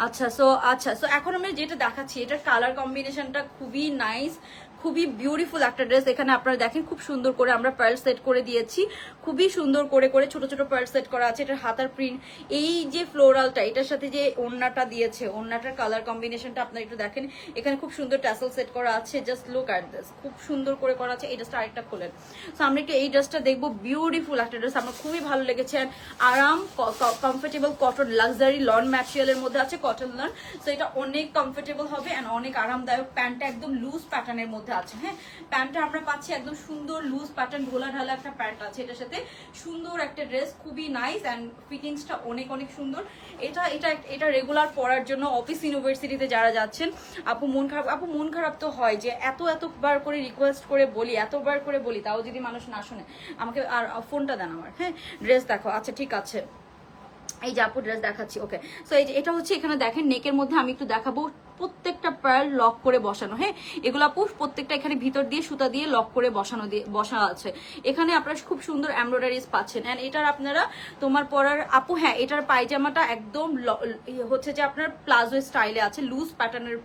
আচ্ছা সো এখন আমি যেটা দেখাচ্ছি এটার কালার কম্বিনেশনটা খুবই নাইস, খুবই বিউটিফুল একটা ড্রেস। এখানে আপনারা দেখেন খুব সুন্দর করে আমরা পার্ল সেট করে দিয়েছি, খুবই সুন্দর করে করে ছোট ছোট পার্ল সেট করা আছে। এটার হাতার প্রিন্ট, এই যে ফ্লোরালটা, এটার সাথে যে ওড়নাটা দিয়েছে, ওড়নাটার কালার কম্বিনেশনটা আপনারা একটু দেখেন। এখানে খুব সুন্দর ট্যাসেল সেট করা আছে, জাস্ট লুক অ্যাট দিস, খুব সুন্দর করে করা আছে। এই ড্রেসটা আরেকটা খোলেন, সো আমরা একটু এই ড্রেসটা দেখবো। বিউটিফুল একটা ড্রেস, আমার খুবই ভালো লেগেছে। আরাম, কমফোর্টেবল, কটন, লাক্সারি লন ম্যাটেরিয়ালের মধ্যে আছে, কটন লন। সো এটা অনেক কমফোর্টেবল হবে এন্ড অনেক আরামদায়ক। প্যান্টটা একদম লুজ প্যাটার্নের মধ্যে আছে, হ্যাঁ প্যান্টটা আমরা পাচ্ছি একদম সুন্দর লুজ প্যাটার্ন, ঢোলা ঢালা একটা প্যান্ট আছে এটার সাথে। সুন্দর একটা ড্রেস, খুবই নাইস এন্ড ফিটিংসটা অনেক অনেক সুন্দর। এটা রেগুলার পরার জন্য অফিস ইউনিভার্সিটিতে যারা যাচ্ছেন। আপু মন খারাপ তো হয় যে এতবার করে রিকোয়েস্ট করে বলি, এতবার করে বলি, তাও যদি মানুষ না শোনে। আমাকে আর ফোনটা দেন আমার, হ্যাঁ ড্রেস দেখো। আচ্ছা ঠিক আছে, এই যে আপু ড্রেস দেখাচ্ছি, ওকে। সো এই যে এটা হচ্ছে, এখানে দেখেন নেকের মধ্যে আমি একটু দেখাবো, প্রত্যেকটা পার্ল লক করে বসানো, হ্যাঁ এগুলো আপু প্রত্যেকটা এখানে ভিতর দিয়ে সুতা দিয়ে লক করে বসা আছে। এখানে আপনারা খুব সুন্দর এমব্রয়ডারিজ পাচ্ছেন এন্ড এটার আপনারা তোমার পরার আপু, হ্যাঁ এটার পায়জামাটা একদম হচ্ছে যে আপনার প্লাজো স্টাইলে আছে, লুজ প্যাটার্নের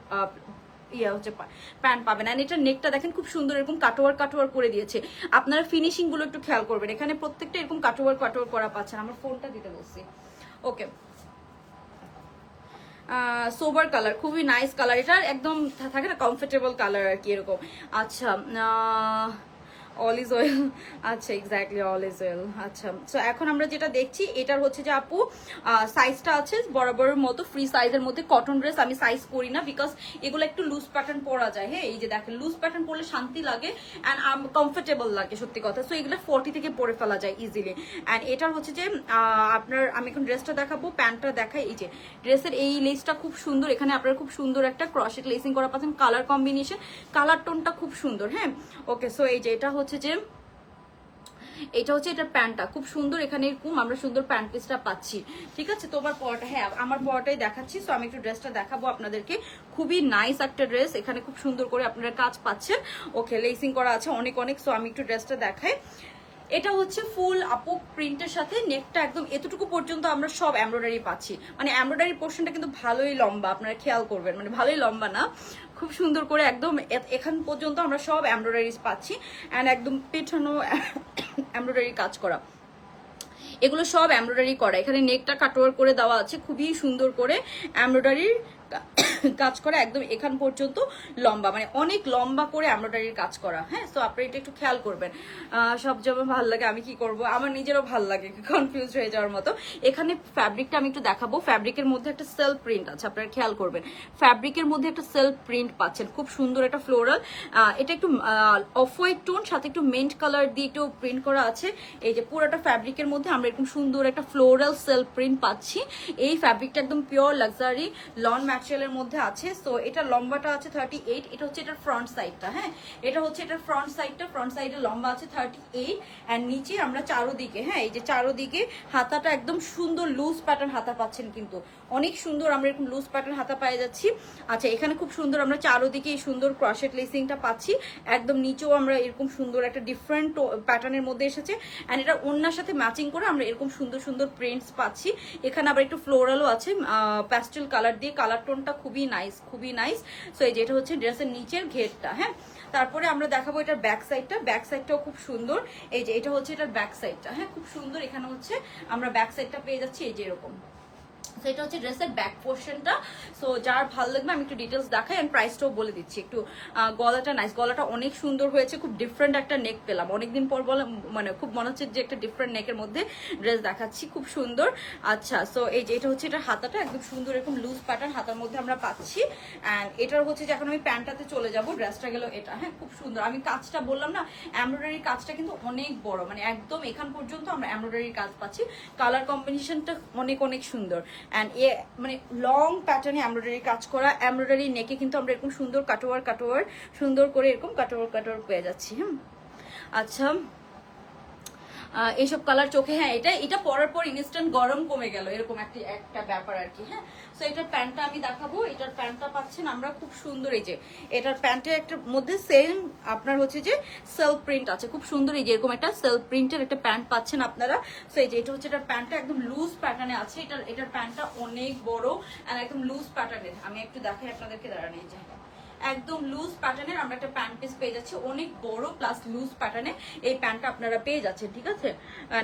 হচ্ছে প্যান্ট পাবেন। এন্ড এটা নেকটা দেখেন খুব সুন্দর এরকম কাটোয়ার করে দিয়েছে। আপনারা ফিনিশিং গুলো একটু খেয়াল করবেন, এখানে প্রত্যেকটা এরকম কাটোয়ার করা পাচ্ছেন। আমার ফোনটা দিতে বলছি, ওকে। সোবার কালার, খুবই নাইস কালার, এটা একদম থাকে না কমফোর্টেবল কালার আর কি এরকম। আচ্ছা অল ইজ ওয়েল, আচ্ছা এক্স্যাক্টলি অল ইজ ওয়েল। আচ্ছা সো এখন আমরা যেটা দেখছি এটার হচ্ছে যে আপু সাইজটা আছে বরাবরের মতো ফ্রি সাইজের মধ্যে। কটন ড্রেস আমি সাইজ করি না, বিকজ এগুলো একটু লুজ প্যাটার্ন পরা যায়, হ্যাঁ এই যে দেখেন লুজ প্যাটার্ন পরলে শান্তি লাগে অ্যান্ড কমফোর্টেবল লাগে সত্যি কথা। সো এগুলো 40 থেকে পরে ফেলা যায় ইজিলি। অ্যান্ড এটার হচ্ছে যে আপনার, আমি এখন ড্রেসটা দেখাবো, প্যান্টটা দেখাই। এই যে ড্রেসের এই লেসটা খুব সুন্দর, এখানে আপনারা খুব সুন্দর একটা ক্রসেট লেসিং করা পাচ্ছেন। কালার কম্বিনেশন, কালার টোনটা খুব সুন্দর, হ্যাঁ ওকে। সো এই যে এটা হচ্ছে যে এটার প্যান্টটা খুব সুন্দর, এখানে এরকম আমরা সুন্দর প্যান্ট পিসটা পাচ্ছি, ঠিক আছে। তোমার পরাটা, হ্যাঁ আমার পরাটাই দেখাচ্ছি। সো আমি একটু ড্রেসটা দেখাবো আপনাদেরকে, খুবই নাইস একটা ড্রেস, এখানে খুব সুন্দর করে আপনারা কাজ পাচ্ছেন, ওকে লেসিং করা আছে অনেক অনেক। সো আমি একটু ড্রেসটা দেখাই। এটা হচ্ছে ফুল আপু প্রিন্টের সাথে, নেকটা একদম এতটুকু পর্যন্ত আমরা সব এমব্রয়ডারি পাচ্ছি, মানে এমব্রয়ডারি পোর্শনটা কিন্তু ভালোই লম্বা, আপনারা খেয়াল করবেন, মানে ভালোই লম্বা না, খুব সুন্দর করে একদম এখান পর্যন্ত আমরা সব এমব্রয়ডারিজ পাচ্ছি অ্যান্ড একদম পেছনো এমব্রয়ডারি কাজ করা, এগুলো সব এমব্রয়ডারি করা। এখানে নেকটা কাটওয়ার করে দেওয়া আছে, খুবই সুন্দর করে এমব্রয়ডারির কাজ করা, একদম এখান পর্যন্ত লম্বা, মানে অনেক লম্বা করে এমব্রয়ডারির কাজ করা, হ্যাঁ। তো আপনারা এটা একটু খেয়াল করবেন। সব যেমন ভালো লাগে, আমি কি করব, আমার নিজেরও ভালো লাগে, কনফিউজ হয়ে যাওয়ার মতো। এখানে ফ্যাব্রিকটা আমি একটু দেখাবো, ফ্যাব্রিকের মধ্যে একটা সেলফ প্রিন্ট আছে, আপনারা খেয়াল করবেন। ফ্যাব্রিকের মধ্যে একটা সেলফ প্রিন্ট পাচ্ছেন, খুব সুন্দর একটা ফ্লোরাল, এটা একটু অফ হোয়াইট টোন সাথে একটু মেন্ট কালার দিয়ে একটু প্রিন্ট করা আছে। এই যে পুরোটা ফ্যাব্রিকের মধ্যে আমরা এরকম সুন্দর একটা ফ্লোরাল সেলফ প্রিন্ট পাচ্ছি। এই ফ্যাব্রিকটা একদম পিওর লাক্সারি লন ম্যাটেরিয়াল শেলের মধ্যে আছে। সো এটা লম্বাটা আছে 38, এটা হচ্ছে এটার ফ্রন্ট সাইডটা। হ্যাঁ, এটা হচ্ছে এটার ফ্রন্ট সাইডটা, ফ্রন্ট সাইডে লম্বা আছে 38 অ্যান্ড নিচে আমরা চারোদিকে, হ্যাঁ এই যে চারোদিকে হাতাটা একদম সুন্দর লুজ প্যাটার্ন হাতা পাচ্ছেন, কিন্তু অনেক সুন্দর আমরা এরকম লুজ প্যাটার্ন হাতা পাই যাচ্ছি। আচ্ছা, এখানে খুব সুন্দর আমরা চারোদিকে এই সুন্দর ক্রশেট লেসিংটা পাচ্ছি, একদম নিচেও আমরা এরকম সুন্দর একটা ডিফারেন্ট প্যাটার্নের মধ্যে এসেছে অ্যান্ড এটা ওড়নার সাথে ম্যাচিং করে আমরা এরকম সুন্দর সুন্দর প্রিন্টস পাচ্ছি। এখানে আবার একটু ফ্লোরালও আছে প্যাস্টেল কালার দিয়ে, কালার টোনটা খুবই নাইস, খুবই নাইস। সো এই যে এটা হচ্ছে ড্রেসের নিচের ঘেরটা। হ্যাঁ, তারপরে আমরা দেখাবো এটার ব্যাক সাইডটা, ব্যাক সাইডটাও খুব সুন্দর। এই যে এটা হচ্ছে এটার ব্যাক সাইডটা, হ্যাঁ খুব সুন্দর। এখানে হচ্ছে আমরা ব্যাক সাইডটা পেয়ে যাচ্ছি এই যে এরকম। সো এটা হচ্ছে ড্রেসের ব্যাক পোর্শনটা। সো যার ভালো লাগবে আমি একটু ডিটেলস দেখাই এন্ড প্রাইসটাও বলে দিচ্ছি। একটু গলাটা নাইস, গলাটা অনেক সুন্দর হয়েছে, খুব ডিফারেন্ট একটা নেক পেলাম অনেকদিন পর, বলে মানে খুব মনে হচ্ছে যে একটা ডিফারেন্ট নেকের মধ্যে ড্রেস দেখাচ্ছি, খুব সুন্দর। আচ্ছা, সো এই যে এটা হচ্ছে এটার হাতাটা একদম সুন্দর এরকম লুজ প্যাটার্ন হাতার মধ্যে আমরা পাচ্ছি অ্যান্ড এটার হচ্ছে যে এখন আমি প্যান্টটাতে চলে যাব, ড্রেসটা গেল এটা। হ্যাঁ, খুব সুন্দর। আমি কাজটা বললাম না, এমব্রয়ডারি কাজটা কিন্তু অনেক বড়, মানে একদম এখান পর্যন্ত আমরা এমব্রয়ডারির কাজ পাচ্ছি। কালার কম্বিনেশনটা অনেক অনেক সুন্দর অ্যান্ড এ মানে লং প্যাটার্নে এমব্রয়ডারি কাজ করা, এমব্রয়ডারি নেকে কিন্তু আমরা এরকম সুন্দর কাটোয়ার সুন্দর করে এরকম কাটোয়ার পেয়ে যাচ্ছি। আচ্ছা, এইসব কালার চোখে, হ্যাঁ এটা পরার পর ইনস্ট্যান্ট গরম কমে গেল, এরকম একটা ব্যাপার আর কি। হ্যাঁ, সো এটার প্যান্টটা আমি দেখাবো। এটার প্যান্টটা পাচ্ছেন আমরা খুব সুন্দর, এই যে এটার প্যান্টের একটা মধ্যে সেম আপনার হচ্ছে যে সেলফ প্রিন্ট আছে, খুব সুন্দর। এই যে এরকম একটা সেলফ প্রিন্টের একটা প্যান্ট পাচ্ছেন আপনারা। সো এই যে এটা হচ্ছে এটার প্যান্টটা একদম লুজ প্যাটার্নে আছে, এটার প্যান্টটা অনেক বড় আর একদম লুজ প্যাটার্নের। আমি একটু দেখাই আপনাদেরকে, দাঁড়ান। এই যে একদম লুজ প্যাটার্নের আমরা একটা প্যান্ট পিস পেয়ে যাচ্ছি, অনেক বড় প্লাস লুজ প্যাটার্নে এই প্যান্টটা আপনারা পেয়ে যাচ্ছেন। ঠিক আছে,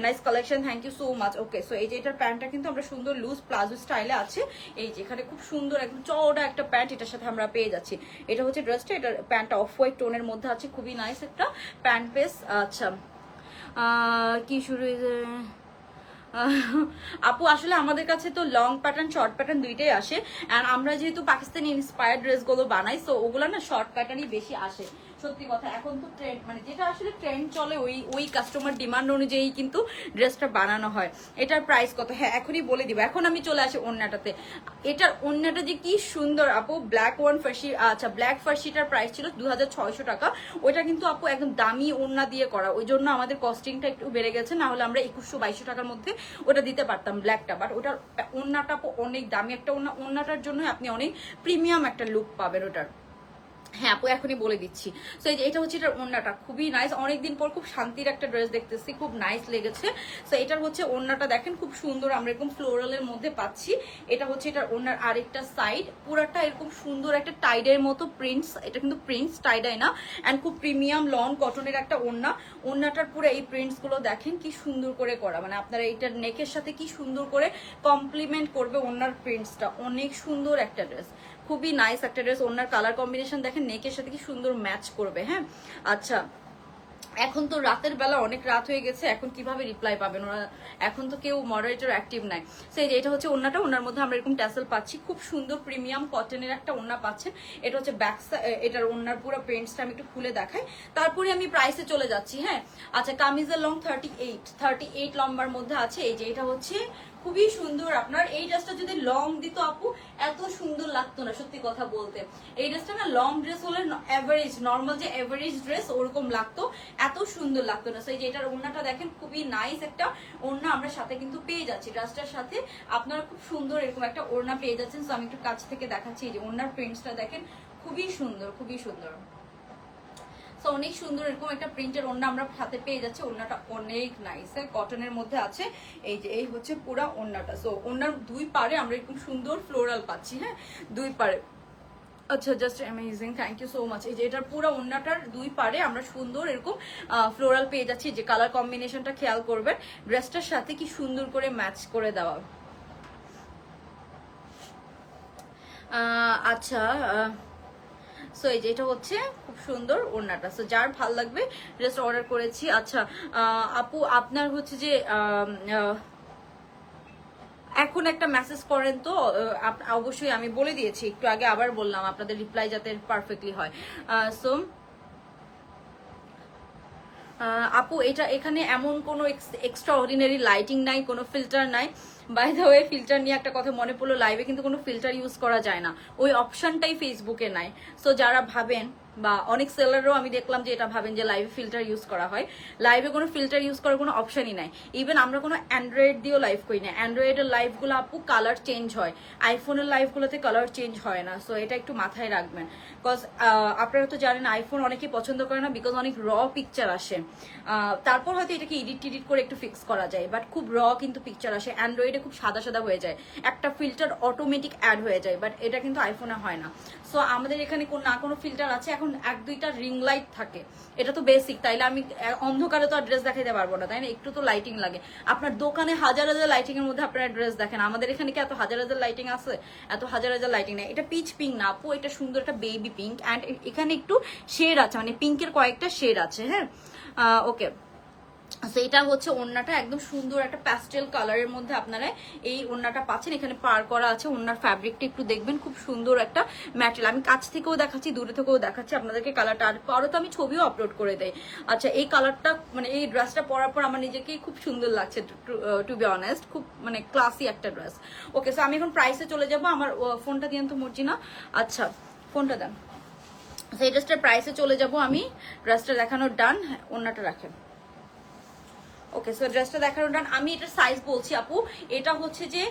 nice collection, thank you so much. Okay, so এই যে এটার প্যান্টটা কিন্তু আমরা সুন্দর লুজ প্লাজো স্টাইলে আছে। এই যে এখানে খুব সুন্দর একদম চওড়া একটা প্যান্ট এটার সাথে আমরা পেয়ে যাচ্ছি। এটা হচ্ছে ড্রেসটা, এটার প্যান্টটা অফ হোয়াইট টোনের মধ্যে আছে, খুবই নাইস একটা প্যান্ট পিস। আচ্ছা, কি শুরু হয়েছে আপু? আসলে আমাদের কাছে তো লং প্যাটার্ন শর্ট প্যাটার্ন দুইটাই আসে আর আমরা যেহেতু পাকিস্তানি ইন্সপায়ার্ড ড্রেসগুলো বানাই, সো ওগুলো না শর্ট প্যাটার্নই বেশি আসে। সত্যি কথা, এখন তো ট্রেন্ড, মানে যেটা আসলে ট্রেন্ড চলে ওই কাস্টমার ডিমান্ড অনুযায়ী কিন্তু ড্রেসটা বানানো হয়। এটার প্রাইস কত? হ্যাঁ, এখনই বলে দিব। এখন আমি চলে আসি ওড়নাটাতে। এটার ওড়নাটা যে কি সুন্দর আপু, ব্ল্যাক ওয়ান ফার্সি। আচ্ছা, ব্ল্যাক ফার্সিটার প্রাইস ছিল 2600 টাকা। ওইটা কিন্তু আপু একদম দামি ওড়না দিয়ে করা, ওই জন্য আমাদের কস্টিংটা একটু বেড়ে গেছে, না হলে আমরা 2100-2200 টাকার মধ্যে ওটা দিতে পারতাম ব্ল্যাকটা। বাট ওটার ওড়নাটা আপু অনেক দামি একটা ওড়না, ওড়নাটার জন্য আপনি অনেক প্রিমিয়াম একটা লুক পাবেন ওটার। হ্যাঁ আপু, এখনই বলে দিচ্ছি। সো এই যে এটা হচ্ছে এটার ওড়নাটা, খুবই নাইস। অনেকদিন পর খুব শান্তির একটা ড্রেস দেখতেছি, খুব নাইস লেগেছে। সো এটার হচ্ছে ওড়নাটা দেখেন, খুব সুন্দর আমরা এরকম ফ্লোরালের মধ্যে পাচ্ছি। এটা হচ্ছে এটার ওড়নার আরেকটা সাইড, পুরাটা এরকম সুন্দর একটা টাইডের মতো প্রিন্টস। এটা কিন্তু প্রিন্টস, টাইডাই না। অ্যান্ড খুব প্রিমিয়াম লং কটনের একটা ওড়না। ওড়নাটার পুরো এই প্রিন্টস গুলো দেখেন কি সুন্দর করে করা, মানে আপনারা এইটার নেকের সাথে কি সুন্দর করে কমপ্লিমেন্ট করবে ওড়নার প্রিন্টসটা। অনেক সুন্দর একটা ড্রেস, খুবই নাইস একটা ড্রেস। ওনার কালার কম্বিনেশন দেখেন, নেকের সাথে কি সুন্দর ম্যাচ করবে। হ্যাঁ, আচ্ছা, এখন তো রাতের বেলা অনেক রাত হয়ে গেছে, এখন কিভাবে রিপ্লাই পাবেন ওরা? এখন তো কেউ মডারেটর অ্যাক্টিভ নাই। সেই যে এটা হচ্ছে ওড়নাটা, ওনার মধ্যে আমরা এরকম ট্যাসেল পাচ্ছি, খুব সুন্দর প্রিমিয়াম কটনের একটা ওড়না পাচ্ছেন। এটা হচ্ছে ব্যাক, এটার ওড়নার পুরো প্রিন্টসটা আমি একটু খুলে দেখাই, তারপরে আমি প্রাইসে চলে যাচ্ছি। হ্যাঁ, আচ্ছা, কামিজের লং 38 লম্বার মধ্যে আছে। এই যে এটা হচ্ছে খুবই সুন্দর। আপনার এই ড্রেসটা যদি লং দিত আপু, এত সুন্দর লাগতো না, সত্যি কথা বলতে। এই ড্রেসটা না লং ড্রেস হলে এভারেজ, নর্মাল যে এভারেজ ড্রেস ওরকম লাগতো, এত সুন্দর লাগতো না। সেই যে এটার ওড়নাটা দেখেন, খুবই নাইস একটা ওড়না আমরা সাথে কিন্তু পেয়ে যাচ্ছি। ড্রেসটার সাথে আপনারা খুব সুন্দর এরকম একটা ওড়না পেয়ে যাচ্ছেন। সো আমি একটু কাছ থেকে দেখাচ্ছি। এই যে ওড়নার প্রিন্টসটা দেখেন, খুবই সুন্দর, খুবই সুন্দর। সো অনেক সুন্দর এরকম একটা প্রিন্টের ওড়না আমরা হাতে পেয়ে যাচ্ছি। ওড়নাটা অনেক নাইস, কটনের মধ্যে আছে। এই যে এই হচ্ছে পুরা ওড়নাটা। সো ওড়নার দুই পারে আমরা এরকম সুন্দর ফ্লোরাল পাচ্ছি। হ্যাঁ, দুই পারে। আচ্ছা, just amazing, thank you so much. এই যে এটার পুরো ওড়নাটার দুই পারে আমরা সুন্দর এরকম ফ্লোরাল পেয়ে যাচ্ছি। যে কালার কম্বিনেশনটা খেয়াল করবেন, ড্রেসটার সাথে কি সুন্দর করে ম্যাচ করে দেওয়া। আচ্ছা, সো এই যে এটা হচ্ছে খুব সুন্দর ওড়নাটা। সো যার ভাল লাগবে ড্রেস অর্ডার করেছি। আচ্ছা আপু, আপনার হচ্ছে যে এখন একটা মেসেজ করেন তো, অবশ্যই আমি বলে দিয়েছি একটু আগে, আবার বললাম আপনাদের রিপ্লাই যাতে পারফেক্টলি হয়। সো আপু, এটা এখানে এমন কোনো এক্সট্রা অর্ডিনারি লাইটিং নাই, কোনো ফিল্টার নাই, বাই দ্য ওয়ে ফিল্টার নিয়ে একটা কথা মনে পড়লো, লাইভে কিন্তু কোনো ফিল্টার ইউজ করা যায় না, ওই অপশনটাই ফেসবুকে নাই। সো যারা ভাবেন বা অনেক সেলারও আমি দেখলাম যে এটা ভাবেন যে লাইভে ফিল্টার ইউজ করা হয়, লাইভে কোনো ফিল্টার ইউজ করার কোনো অপশনই নাই। ইভেন আমরা কোনো অ্যান্ড্রয়েড দিয়েও লাইভ করি না, অ্যান্ড্রয়েডের লাইভগুলো আপু কালার চেঞ্জ হয়, আইফোনের লাইভগুলোতে কালার চেঞ্জ হয় না। সো এটা একটু মাথায় রাখবেন, বিকজ আপনারা তো জানেন আইফোন অনেকেই পছন্দ করে না, বিকজ অনেক র পিকচার আসে। তারপর হয়তো এটাকে এডিট করে একটু ফিক্স করা যায়, বাট খুব র কিন্তু পিকচার আসে। অ্যান্ড্রয়েডে খুব সাদা সাদা হয়ে যায়, একটা ফিল্টার অটোমেটিক অ্যাড হয়ে যায়, বাট এটা কিন্তু আইফোনে হয় না। সো আমাদের এখানে না কোনো ফিল্টার আছে, এখন এক দুইটা রিং লাইট থাকে, এটা তো বেসিক, তাইলে আমি অন্ধকারে তো আর ড্রেস দেখাতে পারবো না, তাই না? একটু তো লাইটিং লাগে। আপনার দোকানে হাজার হাজার লাইটিং এর মধ্যে আপনারা ড্রেস দেখেন, আমাদের এখানে কি এত হাজার হাজার লাইটিং আছে? এত হাজার হাজার লাইটিং নেই। এটা পিচ পিঙ্ক না আপু, এটা সুন্দর একটা বেবি পিঙ্ক, অ্যান্ড এখানে একটু শেড আছে, মানে পিঙ্কের কয়েকটা শেড আছে। হ্যাঁ, ওকে। সেইটা হচ্ছে ওড়নাটা, একদম সুন্দর একটা প্যাস্টেল কালারের মধ্যে আপনারা এই ওড়নাটা পাচ্ছেন। এখানে পার করা আছে, ওড়নার ফ্যাব্রিকটা একটু দেখবেন, খুব সুন্দর একটা ম্যাটেরিয়াল। আমি কাছ থেকেও দেখাচ্ছি, দূরে থেকেও দেখাচ্ছি আপনাদেরকে কালারটা, আর পরও তো আমি ছবিও আপলোড করে দেই। আচ্ছা, এই কালারটা মানে এই ড্রেসটা পরার পর আমার নিজেকেই খুব সুন্দর লাগছে, টু বি অনেস্ট, খুব মানে ক্লাসি একটা ড্রেস। ওকে, সো আমি এখন প্রাইসে চলে যাব। আমার ফোনটা দিয়েন তো মর্জিনা, আচ্ছা ফোনটা দেন। সেই ড্রেসটার প্রাইসে চলে যাব আমি। ড্রেসটা দেখানোর ডান, ওড়নাটা রাখেন। ওকে, সো ড্রেসটা দেখানোর ডান। আমি এটার সাইজ বলছি আপু, এটা হচ্ছে যে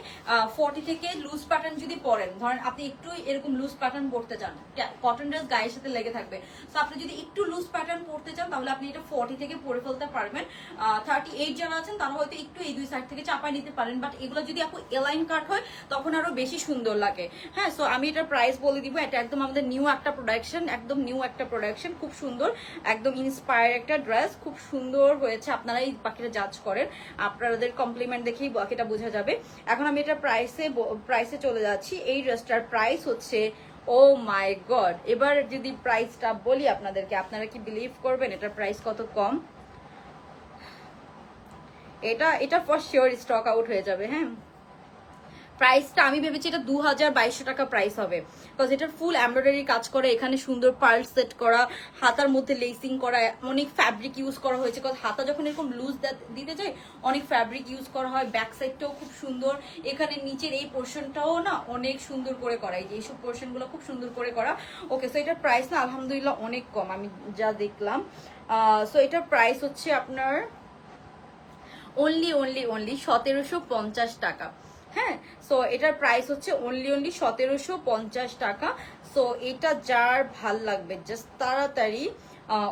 40 থেকে লুজ প্যাটার্ন যদি পরেন, ধরেন আপনি একটু এরকম লুজ প্যাটার্ন পরতে চান, কটন ড্রেস গায়ের সাথে লেগে থাকবে, সো আপনি যদি একটু লুজ প্যাটার্ন পরতে চান তাহলে আপনি এটা 40 থেকে পরে ফেলতে পারবেন। 38 যারা আছেন তারা হয়তো একটু এই দুই সাইড থেকে চাপায় নিতে পারেন, বাট এগুলো যদি আপু এলাইন কাট হয় তখন আরো বেশি সুন্দর লাগে। হ্যাঁ, সো আমি এটার প্রাইস বলে দিব। এটা একদম আমাদের নিউ একটা প্রোডাকশন, একদম নিউ একটা প্রোডাকশন, খুব সুন্দর, একদম ইন্সপায়ার একটা ড্রেস, খুব সুন্দর হয়েছে। আপনারা এই বাকিটা জাজ করেন, আপনাদের কমপ্লিমেন্ট দেখেই বাকিটা বোঝা যাবে। এখন আমি এটা প্রাইসে চলে যাচ্ছি। এই ড্রেসটার প্রাইস হচ্ছে, ও মাই গড, এবার যদি প্রাইসটা বলি আপনাদেরকে, আপনারা কি বিলিভ করবেন এটার প্রাইস কত কম? এটা ফর শিওর স্টক আউট হয়ে যাবে। হ্যাঁ, প্রাইসটা আমি ভেবেছি এটা 2200 টাকা প্রাইস হবে, বিকজ এটার ফুল এমব্রয়ডারি কাজ করা, এখানে সুন্দর পার্ল সেট করা, হাতার মধ্যে লেসিং করা, অনেক ফ্যাব্রিক ইউজ করা হয়েছে, বিকজ হাতা যখন এরকম লুজ দিতে যায় অনেক ফ্যাব্রিক ইউজ করা হয়। ব্যাক সাইডটাও খুব সুন্দর, এখানে নিচের এই পোর্শনটাও না অনেক সুন্দর করে করা, এই যে এইসব পোর্শনগুলো খুব সুন্দর করে করা। ওকে, সো এটার প্রাইস না আলহামদুলিল্লাহ অনেক কম, আমি যা দেখলাম। সো এটার প্রাইস হচ্ছে আপনার অনলি 1750 টাকা। হ্যাঁ, সো এটার প্রাইস হচ্ছে অনলি 1750 টাকা। সো এটা যার ভাল লাগবে জাস্ট তাড়াতাড়ি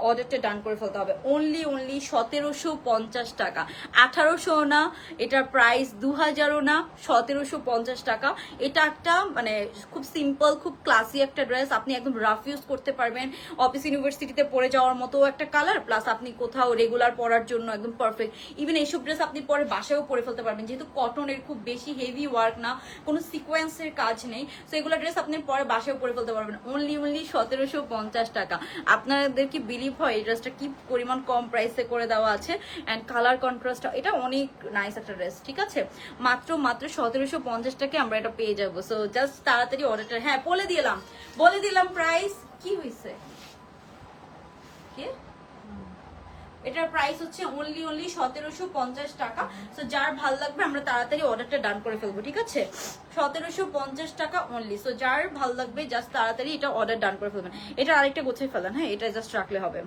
অর্ডারটা ডান করে ফেলতে হবে। অনলি 1750 টাকা, 1800 না, এটার প্রাইস 2000ও না, 1750 টাকা। এটা একটা মানে খুব সিম্পল, খুব ক্লাসি একটা ড্রেস, আপনি একদম রাফ ইউজ করতে পারবেন, অফিস ইউনিভার্সিটিতে পরে যাওয়ার মতো একটা কালার, প্লাস আপনি কোথাও রেগুলার পরার জন্য একদম পারফেক্ট। ইভেন এইসব ড্রেস আপনি পরে বাসায়ও পরে ফেলতে পারবেন, যেহেতু কটনের, খুব বেশি হেভি ওয়ার্ক না, কোনো সিকোয়েন্সের কাজ নেই, সো এগুলো ড্রেস আপনি পরে বাসায়ও পরে ফেলতে পারবেন। অনলি 1750 টাকা। আপনাদের কি বিলিভ হয় এই ড্রেসটা কি পরিমাণ কম প্রাইসে করে দেওয়া আছে? অ্যান্ড কালার কন্ট্রাস্টটা, এটা অনেক নাইস একটা ড্রেস, ঠিক আছে? মাত্র 1750 টাকায় আমরা এটা পেয়ে যাবো। সো জাস্ট তাড়াতাড়ি অর্ডারটা, হ্যাঁ বলে দিলাম প্রাইস কি হয়েছে, এটার প্রাইস হচ্ছে অনলি 1750 টাকা। সো যার ভাল লাগবে আমরা তাড়াতাড়ি অর্ডারটা ডান করে ফেলবো, ঠিক আছে? 1750 টাকা অনলি। সো যার ভাল লাগবে জাস্ট তাড়াতাড়ি এটা অর্ডার ডান করে ফেলবেন। এটা আরেকটা গোছায় ফেলেন, হ্যাঁ, এটা জাস্ট রাখলে হবে।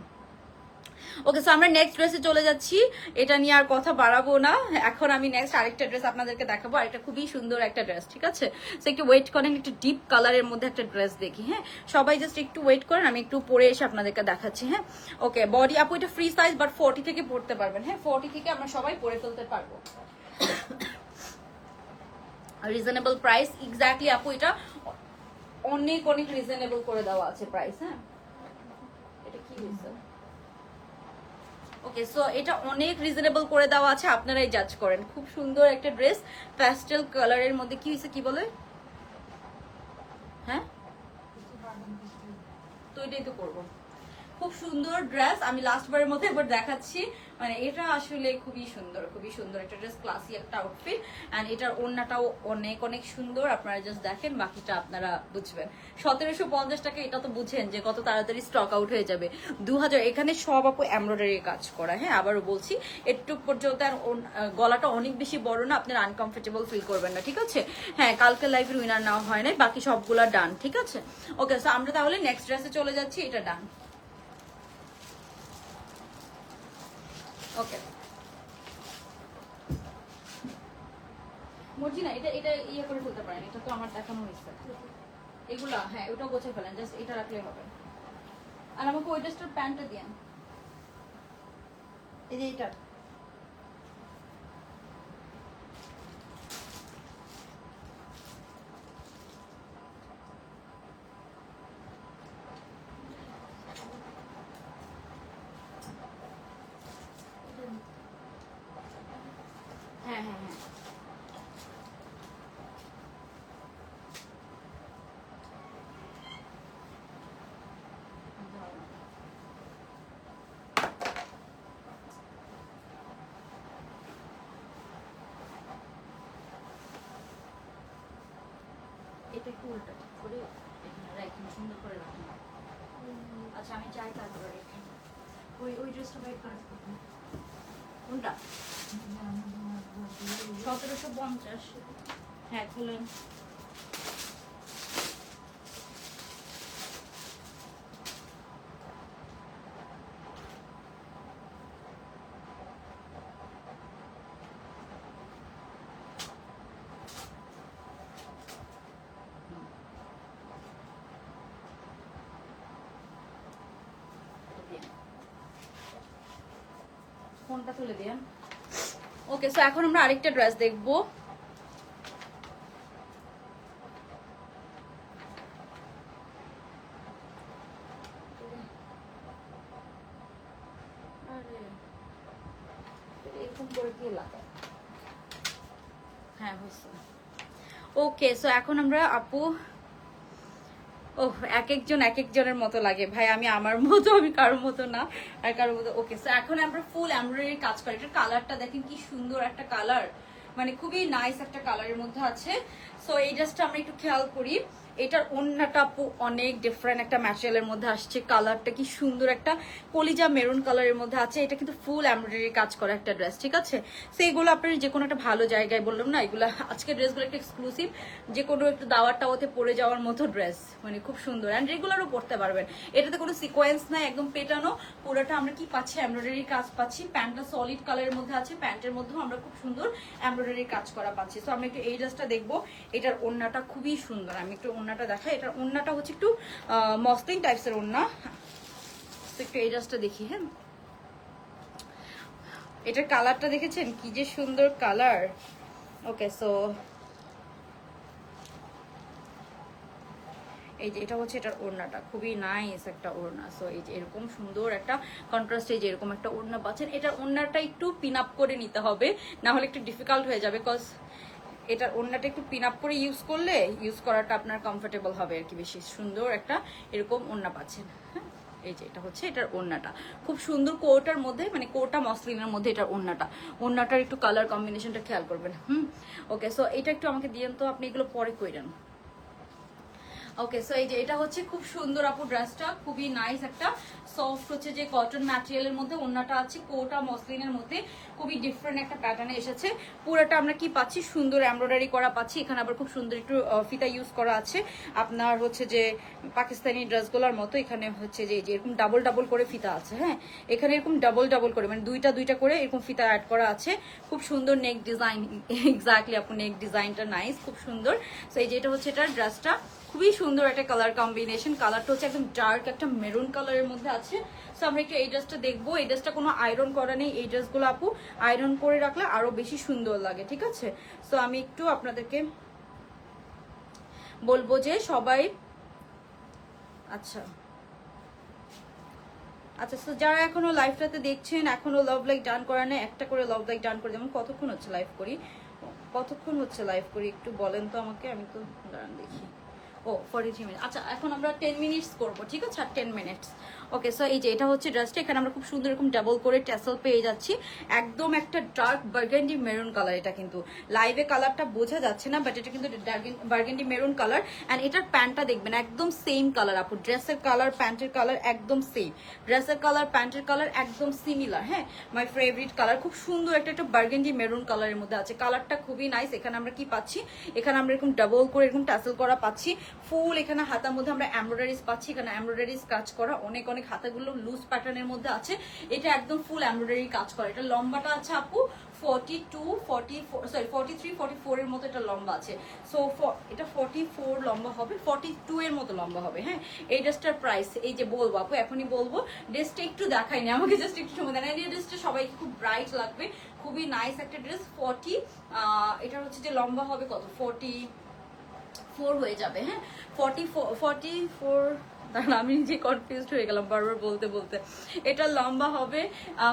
ওকে, সো আমরা নেক্সট ড্রেসে চলে যাচ্ছি, এটা নিয়ে আর কথা বাড়াবো না। এখন আমি নেক্সট আরেকটা ড্রেস আপনাদেরকে দেখাবো, আরেকটা খুবই সুন্দর একটা ড্রেস, ঠিক আছে? সো একটু ওয়েট করেন, একটু ডিপ কালারের মধ্যে একটা ড্রেস দেখি। হ্যাঁ, সবাই জাস্ট একটু ওয়েট করেন, আমি একটু পরে এসে আপনাদেরকে দেখাচ্ছি। হ্যাঁ, ওকে, বডি আপু এটা ফ্রি সাইজ, বাট 40 থেকে পড়তে পারবেন। হ্যাঁ, 40 থেকে আমরা সবাই পরে ফেলতে পারবো। রিজনেবল প্রাইস, এক্স্যাক্টলি আপু এটা অনেক রিজনেবল করে দেওয়া আছে প্রাইস। হ্যাঁ, এটা কি হয়েছে? ওকে, সো এটা অনেক রিজনেবল করে দেওয়া আছে, আপনারাই জাজ করেন। খুব সুন্দর একটা ড্রেস, প্যাস্টেল কালারের মধ্যে। কি হয়েছে, কি বলে? হ্যাঁ, তো এটাই তো করবো। খুব সুন্দর ড্রেস, আমি লাস্টবারের মধ্যে এবার দেখাচ্ছি। মানে এটা আসলে খুবই সুন্দর একটা ড্রেস, ক্লাসি একটা আউটফিট। অ্যান্ড এটার ওড়নাটাও অনেক অনেক সুন্দর, আপনারা জাস্ট দেখেন, বাকিটা আপনারা বুঝবেন। 1750 টাকা, এটা তো বুঝেন যে কত তাড়াতাড়ি স্টক আউট হয়ে যাবে। 2000, এখানে সব আপু এমব্রয়ডারি কাজ করা। হ্যাঁ, আবারও বলছি, একটু পর্যন্ত আর গলাটা অনেক বেশি বড় না, আপনারা আনকমফোর্টেবল ফিল করবেন না, ঠিক আছে? হ্যাঁ, কালকে লাইভের উইনার নেওয়া হয় নাই, বাকি সবগুলা ডান, ঠিক আছে? ওকে, সো আমরা তাহলে নেক্সট ড্রেসে চলে যাচ্ছি। এটা ডান। ওকে, মর্জি না, এটা এটা ইয়ে করে ফেলতে পারেন, এটা তো আমার দেখানো হয়েছে। এগুলা হ্যাঁ, ওটাও গোছাই ফেলেন, জাস্ট এটা রাখলেই হবে। আর আমাকে ওই ড্রেসটার প্যান্টটা দিয়েন, এই যে এটা। হ্যাঁ হ্যাঁ হ্যাঁ, এটা একটু উল্টা করে এখানে রাখুন, সুন্দর করে রাখুন। আচ্ছা, আমি চাই তারপরে রেখে ওই ড্রেসটা বাইক করে কোনটা? 1750। হ্যাঁ, খুলেন। ফোনটা তুলে দিন। ওকে, সো এখন আমরা আরেকটা ড্রেস দেখবো। এরকম করে কি লাগায়? হ্যাঁ, হয়েছে। ওকে, সো এখন আমরা আপু, ওহ, এক একজনের মতো লাগে ভাই, আমি আমার মতো, আমি কারোর মতো না আর কারোর মতো। ওকে, সো এখন আমরা ফুল এমব্রয়ডারি কাজ করি। এটার কালারটা দেখেন কি সুন্দর একটা কালার, মানে খুবই নাইস একটা কালারের মধ্যে আছে। সো এই ড্রেসটা আমরা একটু খেয়াল করি। এটার ওন্নাটা আপু অনেক ডিফারেন্ট একটা ম্যাটেরিয়ালের মধ্যে আসছে, কালারটা কি সুন্দর একটা কলিজা মেরুন কালারের মধ্যে আছে। এটা কিন্তু ফুল এমব্রয়ডারি কাজ করা একটা ড্রেস, ঠিক আছে? সো এগুলো আপনার যে কোনো একটা ভালো জায়গায়, বললাম না, এগুলো আজকের ড্রেসগুলো একটা এক্সক্লুসিভ, যে কোনো একটু দাওয়ার টাওয়াতে পরে যাওয়ার মতো ড্রেস, মানে খুব সুন্দর। অ্যান্ড রেগুলারও পরতে পারবেন। এটাতে কোনো সিকোয়েন্স নাই, একদম পেটানো। পুরোটা আমরা কি পাচ্ছি? এমব্রয়ডারি কাজ পাচ্ছি। প্যান্টটা সলিড কালারের মধ্যে আছে, প্যান্টের মধ্যেও আমরা খুব সুন্দর এমব্রয়ডারি কাজ করা পাচ্ছি। সো আমরা একটু এই ড্রেসটা দেখবো। এটার ওড়নাটা খুবই সুন্দর, আমি একটু ওড়নাটা দেখাই। এটার ওড়নাটা হচ্ছে একটু মসলিন টাইপসের ওড়না। একটু এই ড্রেসটা দেখি। হ্যাঁ, এটার কালারটা দেখেছেন কি যে সুন্দর কালার। ওকে, সো এই যে এটা হচ্ছে এটার ওড়নাটা, খুবই নাইস একটা ওড়না। সো এই যে এরকম সুন্দর একটা কন্ট্রাস্ট, এই যে এরকম একটা ওড়না পাচ্ছেন। এটার ওড়নাটা একটু পিন আপ করে নিতে হবে, না হলে একটু ডিফিকাল্ট হয়ে যাবে, কজ এটার ওড়নাটা একটু পিন আপ করে ইউজ করলে ইউজ করাটা আপনার কমফোর্টেবল হবে আর কি। বেশি সুন্দর একটা এরকম ওড়না পাচ্ছেন। হ্যাঁ, এই যে এটা হচ্ছে এটার ওড়নাটা, খুব সুন্দর কোটার মধ্যে, মানে কোটা মসলিনের মধ্যে এটার ওড়নাটার একটু কালার কম্বিনেশনটা খেয়াল করবেন। ওকে, সো এটা একটু আমাকে দিয়েন তো, আপনি এগুলো পরে কইরেন। ওকে, সো এই যে এটা হচ্ছে খুব সুন্দর আপু ড্রেসটা, খুবই নাইস একটা সফট হচ্ছে যে কটন ম্যাটেরিয়ালের মধ্যে ওড়নাটা আছে, কোটা মসলিনের মধ্যে, খুবই ডিফারেন্ট একটা প্যাটার্নে এসেছে। পুরোটা আমরা কি পাচ্ছি? সুন্দর এমব্রয়ডারি করা পাচ্ছি। এখানে আবার খুব সুন্দর একটু ফিতা ইউজ করা আছে, আপনার হচ্ছে যে পাকিস্তানি ড্রেসগুলোর মতো। এখানে হচ্ছে যে এরকম ডাবল ডাবল করে ফিতা আছে। হ্যাঁ, এখানে এরকম ডাবল ডাবল করে, মানে দুইটা দুইটা করে এরকম ফিতা অ্যাড করা আছে। খুব সুন্দর নেক ডিজাইন, এক্স্যাক্টলি আপু, নেক ডিজাইনটা নাইস, খুব সুন্দর। সো এই যে এটা হচ্ছে এটার ড্রেসটা, খুবই সুন্দর একটা কালার কম্বিনেশন। কালারটা হচ্ছে একদম ডার্ক একটা মেরুন কালারের মধ্যে আছে। সো আমরা একটু এই ড্রেসটা দেখবো। এই ড্রেসটা কোনো আয়রন করা নেই, এই ড্রেসগুলো আপু আয়রন করে রাখলে আরো বেশি সুন্দর লাগে, ঠিক আছে? সো আমি একটু আপনাদেরকে বলবো যে সবাই, আচ্ছা আচ্ছা, তো যারা এখনো লাইভটাতে দেখছেন, এখনো লাভ লাইক ডান করা নেই, একটা করে লাভ লাইক ডান করে, যেমন কতক্ষণ হচ্ছে লাইভ করি, একটু বলেন তো আমাকে, আমি তো দাঁড়ান দেখি। ও 43 মিনিট, আচ্ছা এখন আমরা 10 মিনিটস করবো, ঠিক আছে, 10 মিনিটস। ওকে, সো এই যে এটা হচ্ছে ড্রেসটা, এখানে আমরা খুব সুন্দর এরকম ডাবল করে ট্যাসেল পেয়ে যাচ্ছি, একদম একটা ডার্ক বার্গেন্ডি মেরুন কালার। এটা কিন্তু লাইভে কালারটা বোঝা যাচ্ছে না, বাট এটা কিন্তু বার্গেন্ডি মেরুন কালার। অ্যান্ড এটার প্যান্টটা দেখবেন একদম সেম কালার আপু, ড্রেসের কালার প্যান্টের কালার একদম সেম, ড্রেসের কালার প্যান্টের কালার একদম সিমিলার। হ্যাঁ, মাই ফেভারিট কালার, খুব সুন্দর একটা বার্গেন্ডি মেরুন কালারের মধ্যে আছে, কালারটা খুবই নাইস। এখানে আমরা কি পাচ্ছি, এখানে আমরা এরকম ডাবল করে এরকম ট্যাসেল করা পাচ্ছি, ফুল এখানে হাতার মধ্যে আমরা এমব্রয়ডারিজ পাচ্ছি, এখানে এমব্রয়ডারিজ কাজ করা, অনেক অনেক হাতাগুলো লুজ প্যাটার্নের মধ্যে আছে, এটা একদম ফুল এমব্রয়ডারি কাজ করা। এটা লম্বাটা আছে আপু 43-44 এর মতো এটা লম্বা আছে, সো এটা 44 লম্বা হবে, 42 এর মতো লম্বা হবে। হ্যাঁ, এই ড্রেসটার প্রাইস এই যে বলবো আপু, এখনই বলবো, ড্রেসটা একটু দেখাইনি, আমাকে জাস্ট একটু সময় দেন। এই ড্রেসটা সবাইকে খুব ব্রাইট লাগবে, খুবই নাইস একটা ড্রেস। 40 এটা হচ্ছে যে লম্বা হবে কত, 44 হয়ে যাবে। হ্যাঁ, 44 তাহলে আমি যে কনফিউজড হয়ে গেলাম বারবার বলতে বলতে। এটা লম্বা হবে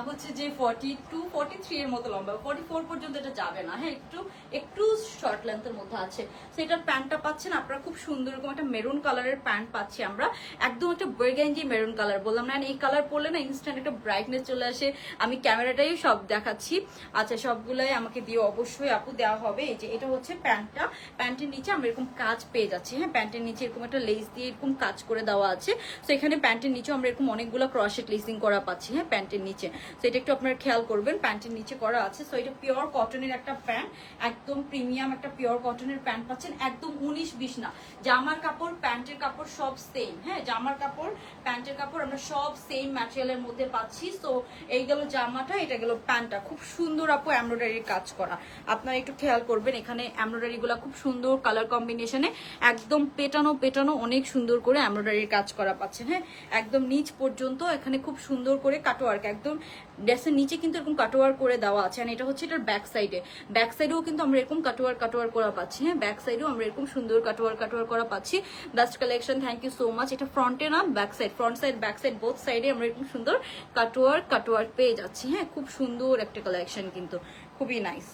হচ্ছে যে 42-43 এর মতো লম্বা, 44 পর্যন্ত এটা যাবে না। হ্যাঁ, একটু একটু শর্ট লেন্থের মধ্যে আছে। সেটার প্যান্টটা পাচ্ছেন আপনারা খুব সুন্দর এরকম একটা মেরুন কালারের প্যান্ট পাচ্ছি আমরা, একদম একটা বার্গেন্ডি মেরুন কালার। বললাম না, এই কালার পরলে না ইনস্ট্যান্ট একটা ব্রাইটনেস চলে আসে। আমি ক্যামেরাটাই সব দেখাচ্ছি, আচ্ছা সবগুলাই আমাকে দিয়ে অবশ্যই আপু দেওয়া হবে। এই যে এটা হচ্ছে প্যান্টটা, প্যান্টের নিচে আমরা এরকম কাজ পেয়ে যাচ্ছি। হ্যাঁ, প্যান্টের নিচে এরকম একটা লেস দিয়ে এরকম কাজ করে দেওয়া আছে, তো এখানে প্যান্টের নিচে আমরা এরকম অনেকগুলো ক্রসেট লেসিং করা পাচ্ছি। হ্যাঁ, প্যান্টের নিচে, তো এটা একটু আপনারা খেয়াল করবেন, প্যান্টের নিচে করা আছে। সো এটা পিওর কটনের একটা প্যান্ট, একদম প্রিমিয়াম একটা পিওর কটনের প্যান্ট পাচ্ছেন, একদম 19-20 না, জামার কাপড় প্যান্টের কাপড় সব সেম। হ্যাঁ, জামার কাপড় প্যান্টের কাপড় আমরা সব সেম ম্যাটেরিয়ালের মধ্যে পাচ্ছি। সো এই গেল জামাটা, এটা গেল প্যান্টটা, খুব সুন্দর আপু এমব্রয়ডারির কাজ করা, আপনারা একটু খেয়াল করবেন। এখানে এমব্রয়ডারি গুলা খুব সুন্দর কালার কম্বিনেশনে, একদম পেটানো পেটানো অনেক সুন্দর করে এমব্রয়ডারির কাজ করা পাচ্ছেন। হ্যাঁ, একদম নিচ পর্যন্ত এখানে খুব সুন্দর করে কাটওয়ার্ক, একদম ড্রেসের নিচে কিন্তু এরকম কাটওয়ার্ক করে দেওয়া আছে। আর এটা হচ্ছে এটার ব্যাক সাইডে, ব্যাক সাইডেও কিন্তু আমরা এরকম কাটওয়ার্ক করা পাচ্ছি। হ্যাঁ, ব্যাক সাইডেও আমরা এরকম সুন্দর কাটওয়ার্ক করা পাচ্ছি। Best collection, thank you so much. এটা ফ্রন্টে না back side, front side back side both সাইডে আমরা এরকম সুন্দর কাটওয়ার্ক পেয়ে যাচ্ছি। হ্যাঁ, খুব সুন্দর একটা কালেকশন, কিন্তু খুবই নাইস।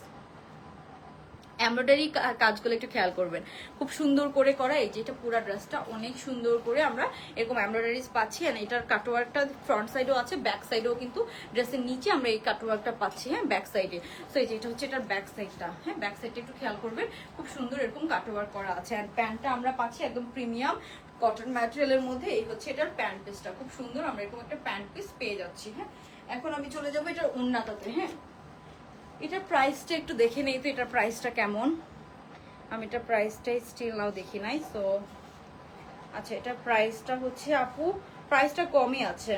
এমব্রয়ডারি কাজগুলো একটু খেয়াল করবেন, খুব সুন্দর করে করা। এই যে এটা পুরো ড্রেসটা অনেক সুন্দর করে আমরা এরকম এমব্রয়ডারিজ পাচ্ছি। আর এটার কাটওয়ার্কটা ফ্রন্ট সাইডেও আছে, ব্যাক সাইডেও কিন্তু ড্রেসের নিচে আমরা এই কাটওয়ার্কটা পাচ্ছি। হ্যাঁ, ব্যাক সাইডে, সো এই যে এটা হচ্ছে এটার ব্যাক সাইডটা। হ্যাঁ, ব্যাক সাইডটা একটু খেয়াল করবেন, খুব সুন্দর এরকম কাটওয়ার্ক করা আছে। আর প্যান্টটা আমরা পাচ্ছি একদম প্রিমিয়াম কটন ম্যাটেরিয়ালের মধ্যে। এই হচ্ছে এটার প্যান্ট পিসটা, খুব সুন্দর আমরা এরকম একটা প্যান্ট পিস পেয়ে যাচ্ছি। হ্যাঁ, এখন আমি চলে যাবো এটার ওড়নাটাতে। হ্যাঁ, এটার প্রাইসটা একটু দেখে নেই তো, এটার প্রাইসটা কেমন, আমি এটা প্রাইসটাই স্টিল নাও দেখি নাই। সো আচ্ছা, এটা প্রাইসটা হচ্ছে আপু, প্রাইসটা কমই আছে,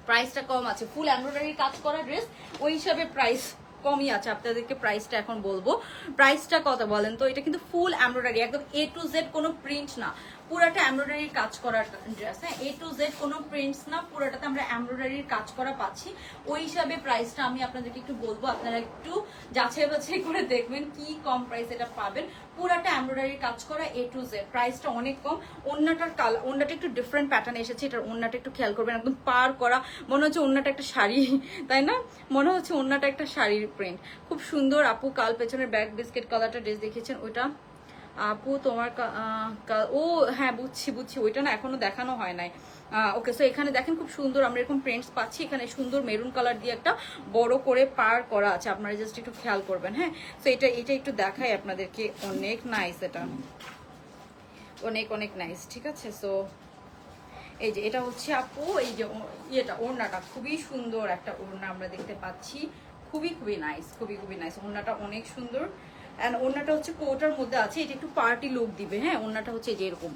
প্রাইসটা কম আছে, ফুল এমব্রয়ডারি কাজ করা ড্রেস, ওই হিসাবে প্রাইস কমই আছে। আপনাদেরকে প্রাইসটা এখন বলবো, প্রাইসটা কত বলেন তো। এটা কিন্তু ফুল এমব্রয়ডারি, একদম A to Z, কোনো প্রিন্ট না, পুরাটা এমব্রয়ডারির কাজ করার ড্রেস। হ্যাঁ, A to Z কোনো প্রিন্টস না, পুরাটাতে আমরা এমব্রয়ডারির কাজ করা পাচ্ছি। ওই হিসাবে প্রাইসটা আমি আপনাদেরকে একটু বলবো, আপনারা একটু যাচাই বাছাই করে দেখবেন কি কম প্রাইস এটা পাবেন। পুরাটা এমব্রয়ডারির কাজ করা A to Z, প্রাইসটা অনেক কম। ওড়নাটার কালার, ওড়নাটা একটু ডিফারেন্ট প্যাটার্ন এসেছে, এটার ওড়নাটা একটু খেয়াল করবেন, একদম পার করা, মনে হচ্ছে ওড়নাটা একটা শাড়ি, তাই না, মনে হচ্ছে ওড়নাটা একটা শাড়ির প্রিন্ট, খুব সুন্দর আপু। কাল পেছনের ব্যাক বিস্কিট কালারটা ড্রেস দেখিয়েছেন, ওইটা আপু তোমার ও হ্যাঁ বুঝছি, ওইটা না এখনো দেখানো হয় নাই। ওকে, সো এখানে দেখেন খুব সুন্দর আমরা এরকম প্রিন্টস পাচ্ছি, এখানে সুন্দর মেরুন কালার দিয়ে একটা বড় করে পার করা আছে, আপনারা জাস্ট একটু খেয়াল করবেন। হ্যাঁ, সো এটা একটু দেখাই আপনাদেরকে, অনেক নাইস, এটা অনেক অনেক নাইস, ঠিক আছে। সো এই যে এটা হচ্ছে আপু, এই যে ইয়েটা ওড়নাটা খুবই সুন্দর একটা ওড়না আমরা দেখতে পাচ্ছি, খুবই নাইস, খুবই নাইস ওড়নাটা, অনেক সুন্দর। অ্যান্ড ওড়নাটা হচ্ছে কোটার মধ্যে আছে, এটা একটু পার্টি লুক দিবে। হ্যাঁ, ওড়নাটা হচ্ছে যে এরকম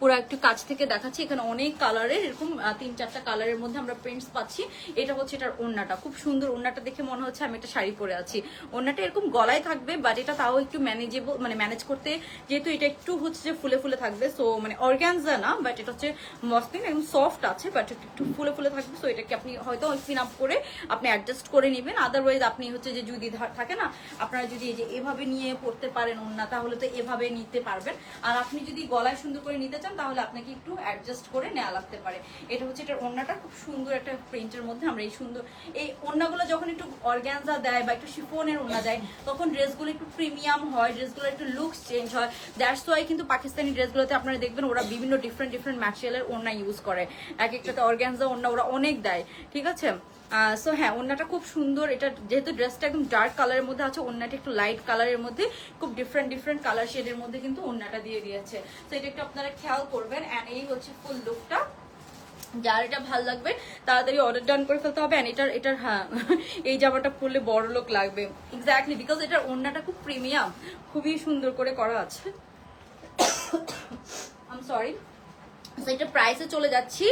পুরো একটু কাছ থেকে দেখাচ্ছি, এখানে অনেক কালারের এরকম 3-4টা কালারের মধ্যে আমরা প্রিন্টস পাচ্ছি। এটা হচ্ছে এটার ওড়নাটা, খুব সুন্দর ওড়নাটা, দেখে মনে হচ্ছে আমি একটা শাড়ি পরে আছি। ওড়নাটা এরকম গলায় থাকবে, বাট এটা তাও একটু ম্যানেজেবল, মানে ম্যানেজ করতে, যেহেতু এটা একটু হচ্ছে যে ফুলে থাকবে, সো মানে অর্গানজা না, বাট এটা হচ্ছে মসলিন, একদম সফট আছে, বাট একটু ফুলে থাকবে। সো এটাকে আপনি হয়তো ফিন আপ করে আপনি অ্যাডজাস্ট করে নেবেন, আদারওয়াইজ আপনি হচ্ছে যে যদি থাকে না, আপনারা যদি এই যে এভাবে নিয়ে পড়তে পারেন ওড়না, তাহলে তো এভাবে নিতে পারবেন। আর আপনি যদি গলায় সুন্দর করে নিতে চান, চান তাহলে আপনাকে একটু অ্যাডজাস্ট করে নেওয়া লাগতে পারে। এটা হচ্ছে এটার ওড়নাটা, খুব সুন্দর একটা প্রিন্টের মধ্যে আমরা এই সুন্দর এই ওড়নাগুলো যখন একটু অর্গানজা দেয় বা একটু শিফনের ওড়না দেয় তখন ড্রেসগুলো একটু প্রিমিয়াম হয়, ড্রেসগুলো একটু লুকস চেঞ্জ হয়। দ্যাটস ওয়াই কিন্তু পাকিস্তানি ড্রেসগুলোতে আপনারা দেখবেন ওরা বিভিন্ন ডিফারেন্ট ম্যাটেরিয়ালের ওড়না ইউজ করে, এক একটাতে অর্গানজা ওড়না ওরা অনেক দেয়, ঠিক আছে। সো হ্যাঁ, ওড়নাটা খুব সুন্দর। এটা যেহেতু ড্রেসটা একদম ডার্ক কালারের মধ্যে আছে, ওড়নাটা একটু লাইট কালারের মধ্যে খুব ডিফারেন্ট কালার শেডের মধ্যে কিন্তু ওড়নাটা দিয়ে দিয়েছে। তো এটা একটু আপনারা খেয়াল করবেন। অ্যান্ড এই হচ্ছে ফুল লুকটা। যার এটা ভালো লাগবে তাড়াতাড়ি অর্ডার ডান করে ফেলতে হবে। অ্যান্ড এটার হ্যাঁ এই জামাটা পরলে বড় লোক লাগবে, এক্স্যাক্টলি, বিকজ এটার ওড়নাটা খুব প্রিমিয়াম, খুবই সুন্দর করে করা আছে। I am sorry. তো এটা প্রাইসে চলে যাচ্ছি।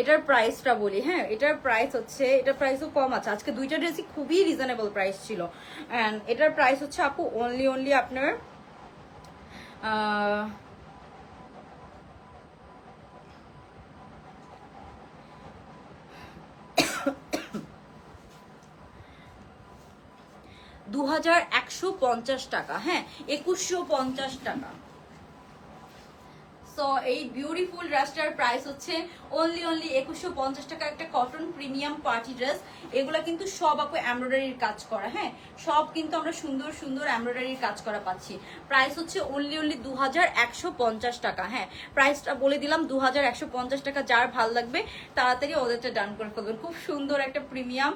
এটার প্রাইসটা বলি, হ্যাঁ এটার প্রাইস হচ্ছে, এটার প্রাইসও কম আছে। আজকে দুইটা ড্রেসই খুবই রিজনেবল প্রাইস ছিল। অ্যান্ড এটার প্রাইস হচ্ছে আপু অনলি আপনার 2150 টাকা, হ্যাঁ 2150 টাকা। সো এই বিউটিফুল ড্রেসটার প্রাইস হচ্ছে অনলি 2150 টাকা। একটা কটন প্রিমিয়াম পার্টি ড্রেস। এগুলা কিন্তু সব আপু এমব্রয়ডারির কাজ করা, হ্যাঁ সব কিন্তু আমরা সুন্দর এমব্রয়ডারির কাজ করা পাচ্ছি। প্রাইস হচ্ছে অনলি 2150 টাকা। হ্যাঁ প্রাইসটা বলে দিলাম 2150 টাকা। যার ভালো লাগবে তাড়াতাড়ি ওদেরটা ডান করে ফেলবেন। খুব সুন্দর একটা প্রিমিয়াম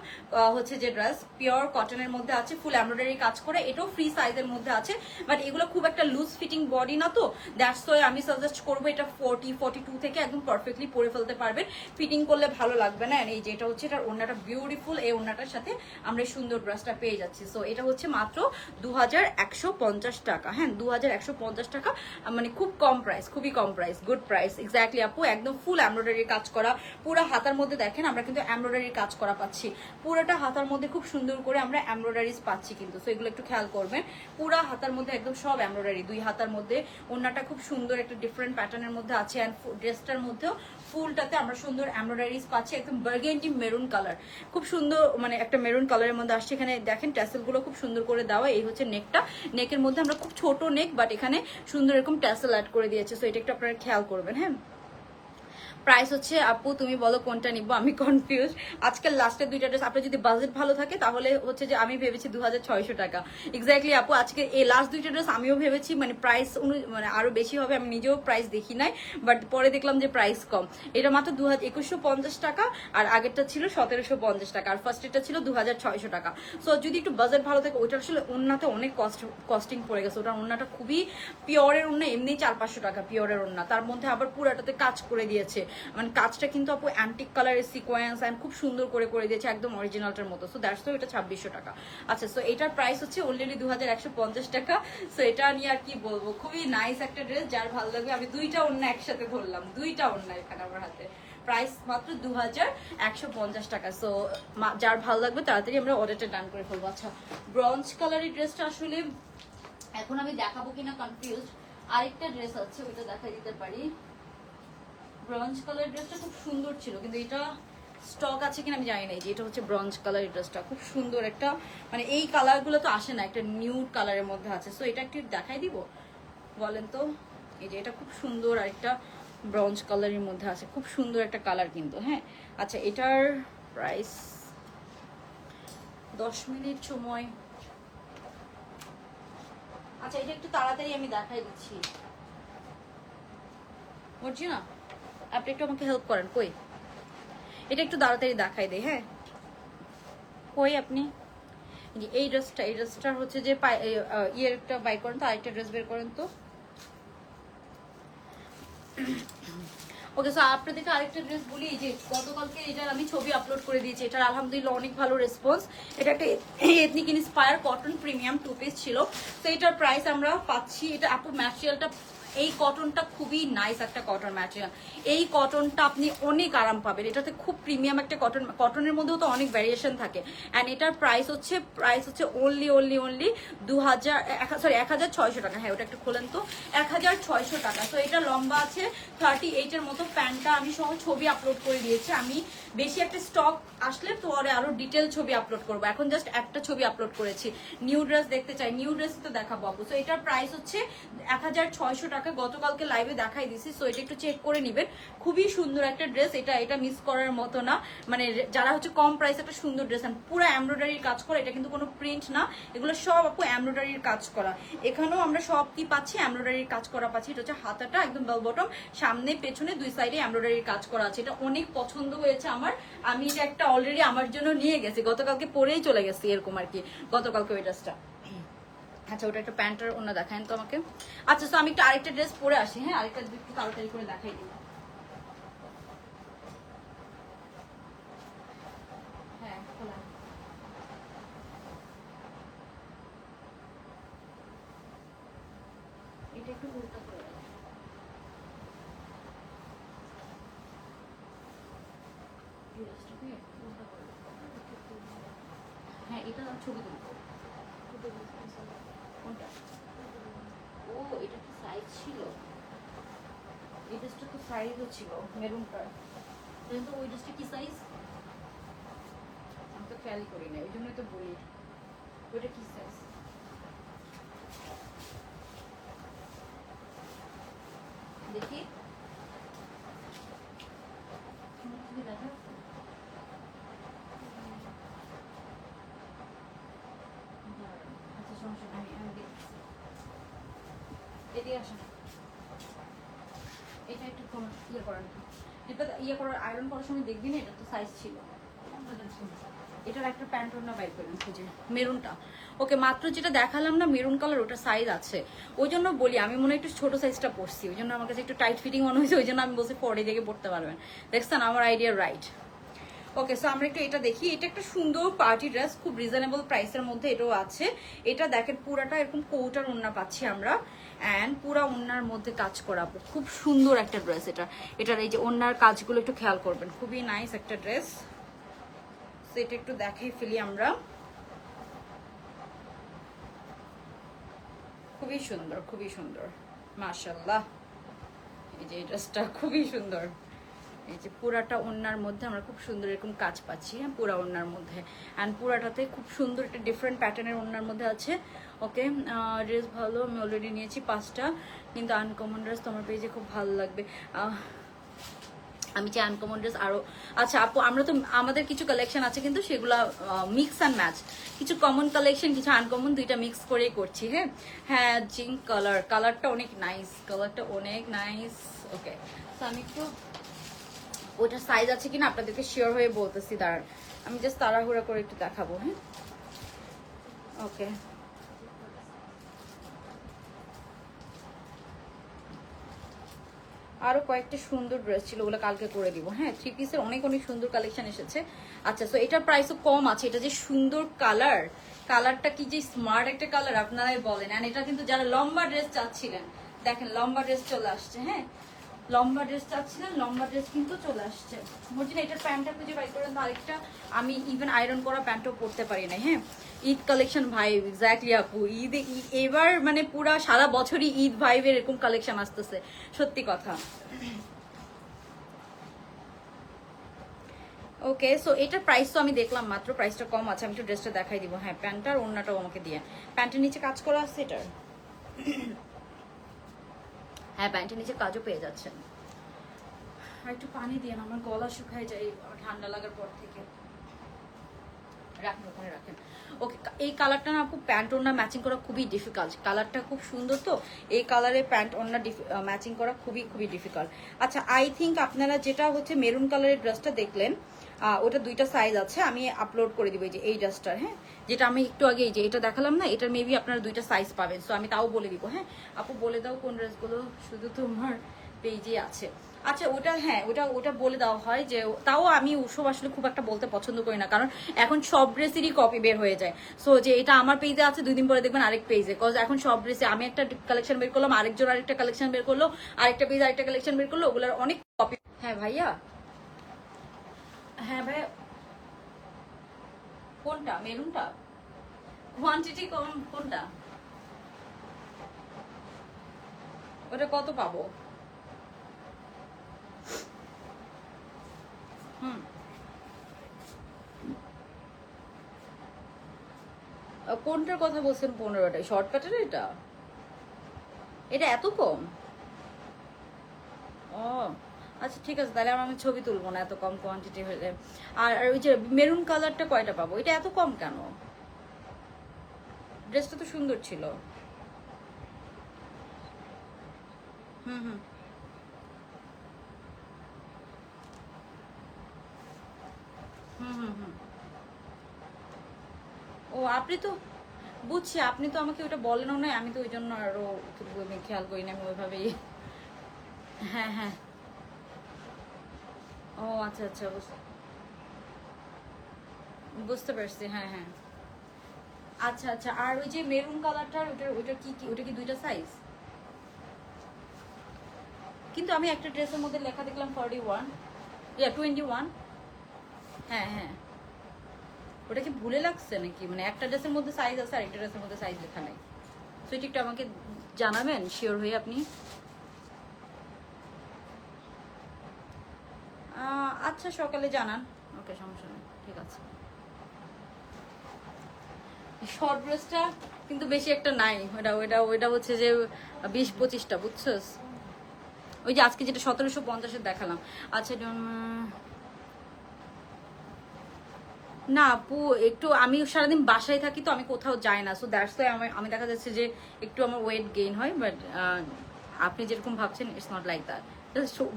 হচ্ছে যে ড্রেস, পিওর কটনের মধ্যে আছে, ফুল এমব্রয়ডারি কাজ করে, এটাও ফ্রি সাইজের মধ্যে আছে। বাট এগুলো খুব একটা লুজ ফিটিং বডি না, তো দ্যাটস ওয়াই আমি সাজেস্ট করবো এটা 40-42 থেকে একদম পারফেক্টলি পরে ফেলতে পারবেন। ফিটিং করলে ভালো লাগবে না। এই যে এটা হচ্ছে এটার ওড়নাটা বিউটিফুল, এই ওড়নাটার সাথে আমরা সুন্দর ড্রেসটা পেয়ে যাচ্ছি। সো এটা হচ্ছে মাত্র 2150 টাকা। হ্যাঁ 2150 টাকা, মানে খুব কম প্রাইস, খুবই কম প্রাইস, গুড প্রাইস, এক্স্যাক্টলি আপু। একদম ফুল এমব্রয়ডারির কাজ করা, পুরো হাতার মধ্যে দেখেন আমরা কিন্তু এমব্রয়ডারির কাজ করা পাচ্ছি। পুরোটা হাতার মধ্যে খুব সুন্দর করে আমরা এমব্রয়ডারিজ পাচ্ছি কিন্তু। সো এগুলো একটু খেয়াল করবেন। পুরো হাতার মধ্যে একদম সব এমব্রয়ডারি, দুই হাতার মধ্যে। ওড়নাটা খুব সুন্দর একটা ডিফারেন্ট প্যাটার্নের মধ্যে আছে। অ্যান্ড ড্রেসটার মধ্যেও ফুলটাতে আমরা সুন্দর এমব্রয়ডারিজ পাচ্ছি, একদম বার্গেন্ডি মেরুন কালার, খুব সুন্দর, মানে একটা মেরুন কালারের মধ্যে আসছে। এখানে দেখেন ট্যাসেল গুলো খুব সুন্দর করে দেওয়া। এই হচ্ছে নেকটা, নেকের মধ্যে আমরা খুব ছোট নেক, বাট এখানে সুন্দর এরকম ট্যাসেল অ্যাড করে দিয়েছে। সো এটা একটু আপনারা খেয়াল করবেন। হ্যাঁ প্রাইস হচ্ছে আপু তুমি বলো কোনটা নিবো, আমি কনফিউজ। আজকাল লাস্টের দুইটা ড্রেস, আপনার যদি বাজেট ভালো থাকে তাহলে হচ্ছে যে আমি ভেবেছি 2600 টাকা, এক্স্যাক্টলি আপু। আজকে এই লাস্ট দুইটা ড্রেস আমিও ভেবেছি মানে প্রাইস মানে আরো বেশি হবে, আমি নিজেও প্রাইস দেখি নাই, বাট পরে দেখলাম যে প্রাইস কম। এটা মাত্র 2150 টাকা, আর আগেরটা ছিল 1750 টাকা, আর ফার্স্টেরটা ছিল 2600 টাকা। সো যদি একটু বাজেট ভালো থাকে, ওইটা আসলে ওড়নাতে অনেক কস্টিং পড়ে গেছে। ওটার ওড়নাটা খুবই পিওরের ওড়না, এমনি 400-500 টাকা পিওরের ওড়না, তার মধ্যে আবার পুরাটাতে কাজ করে দিয়েছে। মানে কাজটা কিন্তু আপু অ্যান্টিক কালারের সিকোয়েন্স এন্ড খুব সুন্দর করে দিয়েছে, একদম অরিজিনালটার মতো। সো দ্যাটস তো এটা 2600 টাকা। আচ্ছা, সো এটার প্রাইস হচ্ছে অলরেডি 2150 টাকা। সো এটা নিয়ে আর কি বলবো, খুবই নাইস একটা ড্রেস। যার ভালো লাগবে, আমি দুইটা ওড়না একসাথে ধরলাম, দুইটা ওড়না এখানে আমার হাতে। প্রাইস মাত্র 2150 টাকা। সো যার ভালো লাগবে তাড়াতাড়ি আমরা অর্ডারটা ডান করে ফেলবো। আচ্ছা, ব্রঞ্জ কালারের ড্রেসটা আসলে এখন আমি দেখাবো কিনা কনফিউজ। আরেকটা ড্রেস আছে, ওইটা দেখাই দিতে পারি। ব্রঞ্জ কালার ড্রেসটা খুব সুন্দর ছিল, কিন্তু এটা স্টক আছে কিনা আমি জানি না। যে এটা হচ্ছে ব্রঞ্জ কালার ড্রেসটা, খুব সুন্দর একটা, মানে এই কালারগুলো তো আসে না, একটা নিউড কালারের মধ্যে আছে। সো এটা একটু দেখাই দিব, বলেন তো। এই যে এটা খুব সুন্দর, আর একটা ব্রঞ্জ কালারের মধ্যে আছে, খুব সুন্দর একটা কালার কিন্তু। হ্যাঁ আচ্ছা, এটার প্রাইস 10 মিনিট সময়। আচ্ছা, এটা একটু তাড়াতাড়ি আমি দেখাই দিচ্ছি, বুঝছি না, আপনি একটু আমাকে হেল্প করেন। কই এটা একটু তাড়াতাড়ি দেখাই দেয়। হ্যাঁ কই আপনি, এই ড্রেসটা হচ্ছে যে ইয়েরটা বাই করেন তো, আরেকটা ড্রেস বের করেন তো। ওকে, সো আপনাদেরকে আরেকটা ড্রেস বলি। এই যে গতকালকে এটার আমি ছবি আপলোড করে দিয়েছি, এটার আলহামদুলিল্লাহ অনেক ভালো রেসপন্স। এটা একটা ethnic inspire cotton premium 2 piece ছিল। তো এটার প্রাইস আমরা পাচ্ছি, এটা আপু ম্যাটেরিয়ালটা, এই কটনটা খুবই নাইস একটা কটন ম্যাটেরিয়াল। এই কটনটা আপনি অনেক আরাম পাবেন, এটাতে খুব প্রিমিয়াম একটা কটন। কটনের মধ্যেও তো অনেক ভ্যারিয়েশন থাকে। অ্যান্ড এটার প্রাইস হচ্ছে অনলি 1600 টাকা। হ্যাঁ ওটা একটু খোলেন তো, 1600 টাকা। তো এটা লম্বা আছে 38 এর মতো। প্যান্টটা আমি সহ ছবি আপলোড করে দিয়েছি। আমি বেশি একটা স্টক আসলে তো আরো ডিটেল ছবি আপলোড করবো, এখন জাস্ট একটা ছবি আপলোড করেছি। নিউ ড্রেস দেখতে চাই, নিউ ড্রেস তো দেখাবো আপু। তো এটার প্রাইস হচ্ছে 1600 টাকা। টাকা, গতকালকে লাইভে দেখাই দিছি, সো এটা একটু চেক করে নিবেন। খুবই সুন্দর একটা ড্রেস, এটা মিস করার মতো না, মানে যারা হচ্ছে কম প্রাইস একটা সুন্দর ড্রেস, পুরো এমব্রয়ডারির কাজ করা, এটা কিন্তু কোনো প্রিন্ট না, এগুলো সব আপু এমব্রয়ডারির কাজ করা। এখানেও আমরা সব কি পাচ্ছি, এমব্রয়ডারির কাজ করা পাচ্ছি। এটা হচ্ছে হাতাটা একদম বেল বটম, সামনে পেছনে দুই সাইডে এমব্রয়ডারির কাজ করা আছে। এটা অনেক পছন্দ হয়েছে আমার, আমি এটা একটা অলরেডি আমার জন্য নিয়ে গেছি, গতকালকে পরেই চলে গেছি এরকম আর কি, গতকালকে ওই ড্রেসটা। আচ্ছা ওটা একটা প্যান্টের অন্য দেখায় তো আমাকে। আচ্ছা তো আমি একটু আরেকটা ড্রেস পরে আসি, হ্যাঁ আরেকটা একটু তাড়াতাড়ি করে দেখাই দিই। হ্যাঁ খোলা, এটা একটু উল্টা করে দাও। এই ড্রেসটাকে উল্টা করে দাও। হ্যাঁ এটা ছবি তুলবো। কোনটা? ও এটা কি সাইজ ছিল? এই ড্রেসটা তো সাইজও ছিল মেরুনটার, কিন্তু ওই ড্রেসটা কি সাইজ আমি তো খেয়ালই করি না, ওই জন্যই তো বলি ওইটা কি সাইজ। দেখি দেখা, আচ্ছা সমস্যা নেই, আমি দেখছি। এদিকে আসেন, এটা একটু ইয়ে করেন, এটা ইয়ে করার আয়রন করার সময় দেখবি না, এটা তো সাইজ ছিল। এটার একটা প্যান্ট ওড়না বাইর করেন খুঁজে, মেরুনটা। ওকে মাত্র যেটা দেখালাম না মেরুন কালার, ওটা সাইজ আছে, ওই জন্য বলি আমি মনে হয় একটু ছোট সাইজটা পরছি, ওই জন্য আমার কাছে একটু টাইট ফিটিং মনে হয়েছে, ওই জন্য আমি বলছি পরে দেখে পড়তে পারবেন। দেখছেন আমার আইডিয়া রাইট। ওকে সো আমরা একটু এটা দেখি, এটা একটা সুন্দর পার্টি ড্রেস, খুব রিজনেবল প্রাইসের মধ্যে এটাও আছে। এটা দেখেন পুরাটা এরকম কৌটার ওড়না পাচ্ছি আমরা, অ্যান্ড পুরা ওড়নার মধ্যে কাজ করাবো, খুব সুন্দর একটা ড্রেস। এটার এই যে ওড়নার কাজগুলো একটু খেয়াল করবেন, খুবই নাইস একটা ড্রেস। সেটা একটু দেখাই ফেলি আমরা, খুবই সুন্দর খুবই সুন্দর মাশাআল্লাহ। এই যে এই ড্রেসটা খুবই সুন্দর, এই যে পুরাটা ওড়নার মধ্যে আমরা খুব সুন্দর এরকম কাজ পাচ্ছি, হ্যাঁ পুরা ওড়নার মধ্যে, অ্যান্ড পুরাটাতে খুব সুন্দর একটা ডিফারেন্ট প্যাটার্নের ওড়নার মধ্যে আছে। ওকে ড্রেস ভালো, আমি অলরেডি নিয়েছি 5টা, কিন্তু আনকমন ড্রেস তোমার পেজে খুব ভালো লাগবে। আমি চাই আনকমন ড্রেস আরো। আচ্ছা আপু আমরা তো আমাদের কিছু কালেকশন আছে কিন্তু সেগুলো মিক্স অ্যান্ড ম্যাচ, কিছু কমন কালেকশন কিছু আনকমন, দুইটা মিক্স করেই করছি। হ্যাঁ হ্যাঁ জিঙ্ক কালারটা অনেক নাইস, কালারটা অনেক নাইস। ওকে তো আমি একটু ওইটার সাইজ আছে কিনা আপনাদেরকে শিওর হয়ে বলতেছি, দাঁড়ান আমি জাস্ট তাড়াহুড়া করে একটু দেখাবো। হ্যাঁ ওকে আরো কয়েকটা সুন্দর ড্রেস ছিল, ওগুলো কালকে করে দিব। হ্যাঁ 3 পিসের অনেক অনেক সুন্দর কালেকশন এসেছে। আচ্ছা সো এটার প্রাইসও কম আছে, এটা যে সুন্দর কালারটা কি যে স্মার্ট একটা কালার আপনারাই বলেন। এন্ড এটা কিন্তু যারা লম্বা ড্রেস চাচ্ছিলেন, দেখেন লম্বা ড্রেস চলে আসছে। হ্যাঁ লম্বা ড্রেস চাচ্ছিলেন, লম্বা ড্রেস কিন্তু চলে আসছে। মর্জিনা এটার প্যান্টটা খুঁজে বাই করেন তো আরেকটা, আমি ইভেন আয়রন করা প্যান্টও পরতে পারি না। হ্যাঁ ঈদ কালেকশন ভাই, এক্স্যাক্টলি আপু ঈদে এবার মানে পুরা সারা বছরই ঈদ ভাইবের এরকম কালেকশন আসতেছে, সত্যি কথা। ওকে সো এটার প্রাইস তো আমি দেখলাম মাত্র, প্রাইসটা কম আছে, আমি একটু ড্রেসটা দেখাই দিব। হ্যাঁ প্যান্টার ওড়নাটাও আমাকে দিয়ে, প্যান্টের নিচে কাজ করা আছে এটার। হ্যাঁ প্যান্টের নিচে কাজও পেয়ে যাচ্ছেন। আর একটু পানি দিয়ে আমার গলা শুকায় যায় ঠান্ডা লাগার পর থেকে। রাখেন ওখানে রাখেন। ওকে এই কালারটা না আপু প্যান্ট ওড়না ম্যাচিং করা খুবই ডিফিকাল্ট, কালারটা খুব সুন্দর তো এই কালারে প্যান্ট ওড়না ম্যাচিং করা খুবই খুবই ডিফিকাল্ট। আচ্ছা আই থিঙ্ক আপনারা যেটা হচ্ছে মেরুন কালারের ড্রেসটা দেখলেন, ওটা দুইটা সাইজ আছে, আমি আপলোড করে দিব এই যে এই ড্রেসটার। হ্যাঁ যেটা আমি একটু আগে এই যে এটা দেখালাম না, এটার মেবি আপনারা দুইটা সাইজ পাবেন, সো আমি তাও বলে দিব। হ্যাঁ আপু বলে দাও কোন ড্রেসগুলো শুধু তোমার পেজে আছে। আচ্ছা ওটা হ্যাঁ ওটা বলে দেওয়া হয় যে, তাও আমি ওসব আসলে খুব একটা বলতে পছন্দ করি না, কারণ এখন সব ড্রেসেরই কপি বের হয়ে যায়। সো যে এটা আমার পেজে আছে 2 দিন পরে দেখবেন আরেক পেজে, কজ এখন সব ড্রেসে আমি একটা কালেকশন বের করলাম, আরেকজন আরেকটা কালেকশন বের করলো, আরেকটা পেজ আরেকটা কালেকশন বের করলো, ওগুলোর অনেক কপি। হ্যাঁ ভাইয়া, হ্যাঁ ভাইয়া কোনটা মেরুনটা কোয়ান্টিটি কম কোনটা, ওটা কত পাবো? হুম কোনটার কথা বলছেন? 15টায় শর্টকাটের এটা, এটা এত কম? ও আচ্ছা ঠিক আছে, তাহলে আমি ছবি তুলবো না এত কম কোয়ান্টিটি হলে। আর ওই যে মেরুন কালারটা কয়টা পাবো? এটা এত কম কেন? ড্রেসটা তো সুন্দর ছিল। হুম হুম হুম হুম হুম। ও আপনি তো বুঝছি, আপনি তো আমাকে ওটা বলেনও না, আমি তো ওই জন্য আরো খেয়াল করি না, আমি ওইভাবেই। হ্যাঁ হ্যাঁ। ও আচ্ছা আচ্ছা, বুঝতে পারছি, হ্যাঁ হ্যাঁ। আচ্ছা আচ্ছা, আর ওই যে মেরুন কালারটার ওইটা কি কি, ওটা কি দুইটা সাইজ? কিন্তু আমি একটা ড্রেসের মধ্যে লেখা দেখলাম 41, 21। হ্যাঁ হ্যাঁ। ওটা কি ভুলে লাগছে নাকি? মানে একটা ড্রেসের মধ্যে সাইজ আছে আর একটা ড্রেসের মধ্যে সাইজ লেখা নাই। তো এটা একটু আমাকে জানাবেন শিওর হয়ে আপনি। আচ্ছা সকালে জানান, ওকে সমস্যা নেই, ঠিক আছে। শর্ট ড্রেসটা কিন্তু বেশি একটা নাই, ওটা ওইটা ওইটা হচ্ছে যে 20-25টা, বুঝছস? ওই যে আজকে যেটা 1750-এর দেখালাম। আচ্ছা না আপু, একটু আমি সারাদিন বাসায় থাকি তো, আমি কোথাও যাই না, সো দ্যাটস ওয়াই আমি দেখা যাচ্ছে যে একটু আমার ওয়েট গেইন হয়, বাট আপনি যেরকম ভাবছেন ইটস নট লাইক দ্যাট।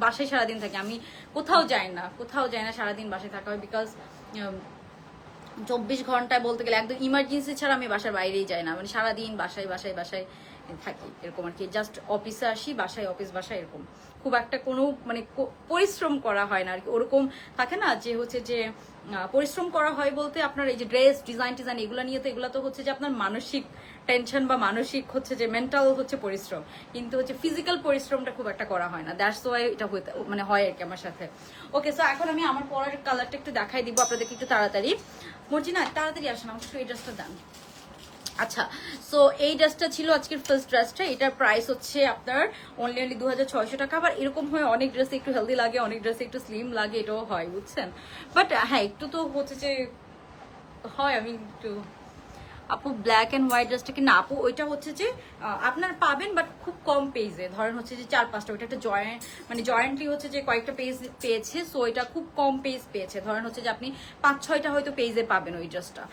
বাসায় সারাদিন থাকি আমি, কোথাও যাই না, কোথাও যাই না, সারাদিন বাসায় থাকা হয়, বিকজ 24 ঘন্টায় বলতে গেলে একদম ইমার্জেন্সি ছাড়া আমি বাসার বাইরেই যাই না, মানে সারাদিন বাসায় বাসায় বাসায় থাকি এরকম আর কি। জাস্ট অফিসে আসি, বাসায়, অফিস বাসায়, এরকম। খুব একটা কোনো মানে পরিশ্রম করা হয় না আর কি, ওরকম থাকে না যে হচ্ছে যে পরিশ্রম করা হয় বলতে আপনার এই যে ড্রেস ডিজাইন টিজাইন এগুলো নিয়ে, তো এগুলো তো হচ্ছে যে আপনার মানসিক টেনশন বা মানসিক হচ্ছে যে মেন্টাল হচ্ছে পরিশ্রম, কিন্তু হচ্ছে ফিজিক্যাল পরিশ্রমটা খুব একটা করা হয় না, দ্যাটস ওয়াই এটা হতে মানে হয় আর কি আমার সাথে। ওকে, সো এখন আমি আমার পরের কালারটা একটু দেখাই দিব আপনাদেরকে একটু তাড়াতাড়ি। মর্জিনা তাড়াতাড়ি আসেন, আমাকে এই ড্রেসটা দেন। আচ্ছা, সো এই ড্রেসটা ছিল আজকের ফার্স্ট ড্রেসটা, এটার প্রাইস হচ্ছে আপনার অনলি 2600 টাকা। আবার এরকম হয় অনেক ড্রেসে একটু হেলদি লাগে, অনেক ড্রেসে একটু স্লিম লাগে, এটাও হয় বুঝছেন। বাট হ্যাঁ একটু তো হচ্ছে যে হয়, আমি একটু। আপু ব্ল্যাক এন্ড হোয়াইট ড্রেসটা কি না আপু, ওইটা হচ্ছে যে আপনার পাবেন বাট খুব কম পেজে, ধরেন হচ্ছে যে 4-5টা, ওইটা একটা জয়েন্ট মানে জয়েন্টলি হচ্ছে যে কয়েকটা পেজ পেয়েছে, সো এটা খুব কম পেজ পেয়েছে, ধরেন হচ্ছে যে আপনি 5-6টা হয়তো পেজে পাবেন ওই ড্রেসটা,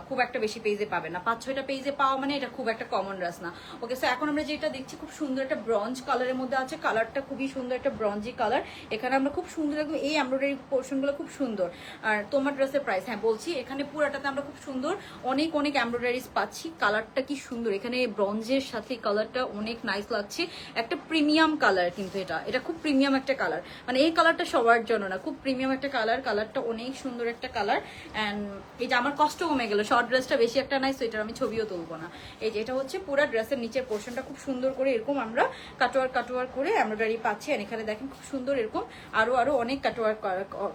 খুব একটা বেশি পেজে পাবেন না। 5-6টা পেজে পাওয়া মানে এটা খুব একটা কমন ড্রেস না। ওকে, সো এখন আমরা যেটা দেখছি খুব সুন্দর একটা ব্রঞ্জ কালারের মধ্যে আছে, কালারটা খুবই সুন্দর একটা ব্রঞ্জি কালার। এখানে আমরা খুব সুন্দর একদম এই এমব্রয়ডারি পোর্শনগুলো খুব সুন্দর। আর তোমার ড্রেসের প্রাইস, হ্যাঁ বলছি, এখানে পুরাটাতে আমরা খুব সুন্দর অনেক অনেক এমব্রয়ডারিজ পাচ্ছি। কালারটা কি সুন্দর, এখানে ব্রঞ্জের সাথে কালারটা অনেক নাইস লাগছে, একটা প্রিমিয়াম কালার, কিন্তু এটা খুব প্রিমিয়াম একটা কালার, মানে এই কালারটা সবার জন্য না, খুব প্রিমিয়াম একটা কালার, কালারটা অনেক সুন্দর একটা কালার। অ্যান্ড এই যে আমার কষ্ট কমে গেল, শর্ট ড্রেসটা বেশি একটা নাই, সো এটার আমি ছবিও তুলবো না। এই যে এটা হচ্ছে পুরো ড্রেসের নিচের পোর্শনটা খুব সুন্দর করে এরকম আমরা কাটোয়ার কাটোয়ার করে এমব্রয়ডারি পাচ্ছি, আর এখানে দেখেন খুব সুন্দর এরকম আরো আরো অনেক কাটোয়ার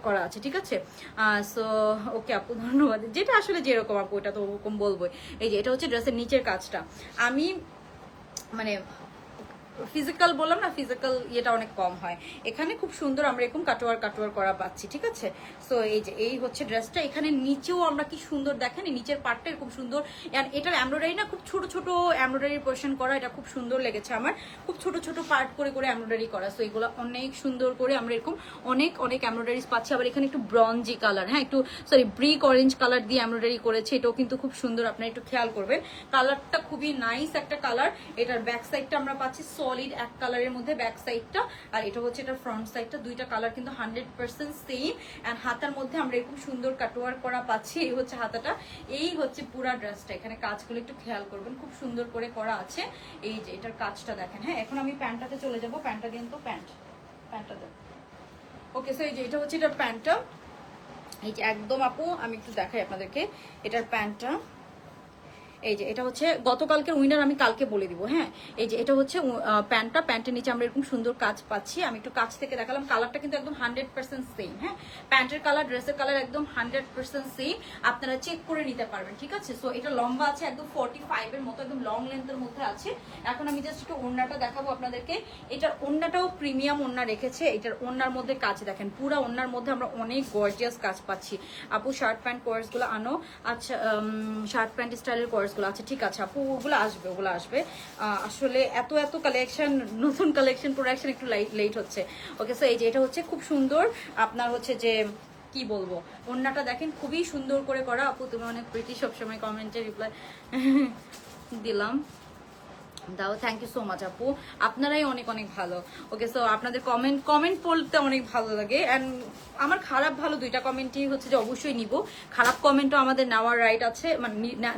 করা আছে, ঠিক আছে। সো ওকে আপু, ধন্যবাদ। যেটা আসলে যেরকম আপু ওটা তো ওরকম বলবোই। এই যে এটা হচ্ছে ড্রেসের নিচের কাজটা, আমি মানে ফিজিক্যাল বললাম না, ফিজিক্যাল ইয়েটা অনেক কম হয়, এখানে খুব সুন্দর আমরা এরকম কাটোয়ার কাটোয়ার করা পাচ্ছি, ঠিক আছে। সো এই যে এই হচ্ছে ড্রেসটা, এখানে নিচেও আমরা কি সুন্দর দেখেন, নিচের পার্টটা খুব সুন্দর। আর এটার এমব্রয়ডারি না খুব ছোট ছোট এমব্রয়ডারি পোর্শন করা, এটা খুব সুন্দর লেগেছে আমার, খুব ছোট ছোট পার্ট করে করে এমব্রয়ডারি করা, সো এগুলো অনেক সুন্দর করে আমরা এরকম অনেক অনেক এমব্রয়ডারিজ পাচ্ছি। আবার এখানে একটু ব্রঞ্জি কালার, হ্যাঁ একটু সরি ব্রিক অরেঞ্জ কালার দিয়ে এমব্রয়ডারি করেছে, এটাও কিন্তু খুব সুন্দর, আপনারা একটু খেয়াল করবেন, কালারটা খুবই নাইস একটা কালার। এটার ব্যাক সাইডটা আমরা পাচ্ছি সলিড এক কালারের মধ্যে ব্যাক সাইডটা, আর এটা হচ্ছে এটা ফ্রন্ট সাইডটা, দুইটা কালার কিন্তু 100% সেম। এন্ড হাতার মধ্যে আমরা এরকম সুন্দর কাটোয়ার করা পাচ্ছি, এই হচ্ছে হাতাটা, এই হচ্ছে পুরা ড্রেসটা। এখানে কাজগুলো একটু খেয়াল করবেন, খুব সুন্দর করে করা আছে, এই যে এটার কাজটা দেখেন। হ্যাঁ এখন আমি প্যান্টটাতে চলে যাবো, প্যান্টটা দিন তো, প্যান্টটা দেন। ওকে, সো এই যে এটা হচ্ছে এটার প্যান্টটা, এই যে একদম আপু আমি একটু দেখাই আপনাদেরকে এটার প্যান্টটা। এই যে এটা হচ্ছে গতকালকের উইনার, আমি কালকে বলে দিব। হ্যাঁ এই যে এটা হচ্ছে প্যান্টটা, প্যান্টের নিচে আমরা এরকম সুন্দর কাজ পাচ্ছি, আমি একটু কাছ থেকে দেখালাম, কালারটা কিন্তু একদম 100% সেম। হ্যাঁ প্যান্টের কালার ড্রেসের কালার একদম 100% সেম, আপনারা চেক করে নিতে পারবেন, ঠিক আছে। সো এটা লম্বা আছে একদম 45 এর মতো, একদম লং লেন্থের মধ্যে আছে। এখন আমি জাস্ট একটু ওড়নাটা দেখাবো আপনাদেরকে, এটার ওড়নাটাও প্রিমিয়াম ওড়না রেখেছে, এটার ওড়নার মধ্যে কাজ দেখেন, পুরো ওড়নার মধ্যে আমরা অনেক গর্জিয়াস কাজ পাচ্ছি। আপু শার্ট প্যান্ট কোর্স গুলো আনো, আচ্ছা শার্ট প্যান্ট স্টাইলের কোর্স ড্রেসগুলো। আচ্ছা ঠিক আছে আপু, ওগুলো আসবে, ওগুলো আসবে। আসলে এত এত কালেকশন, নতুন কালেকশন প্রোডাকশন একটু লেট হচ্ছে। ওকে, সো এই যে এটা হচ্ছে খুব সুন্দর আপনার হচ্ছে যে কি বলবো, ওড়নাটা দেখেন খুবই সুন্দর করে করা। আপু তুমি অনেক প্রিটি, সবসময় কমেন্টে রিপ্লাই দিলাম, দাও। থ্যাংক ইউ সো মাচ আপু, আপনারাই অনেক অনেক ভালো। ওকে, সো আপনাদের কমেন্ট পড়তে অনেক ভালো লাগে। অ্যান্ড আমার খারাপ ভালো দুইটা কমেন্টই হচ্ছে যে অবশ্যই নিব। খারাপ কমেন্টও আমাদের নেওয়ার রাইট আছে, মানে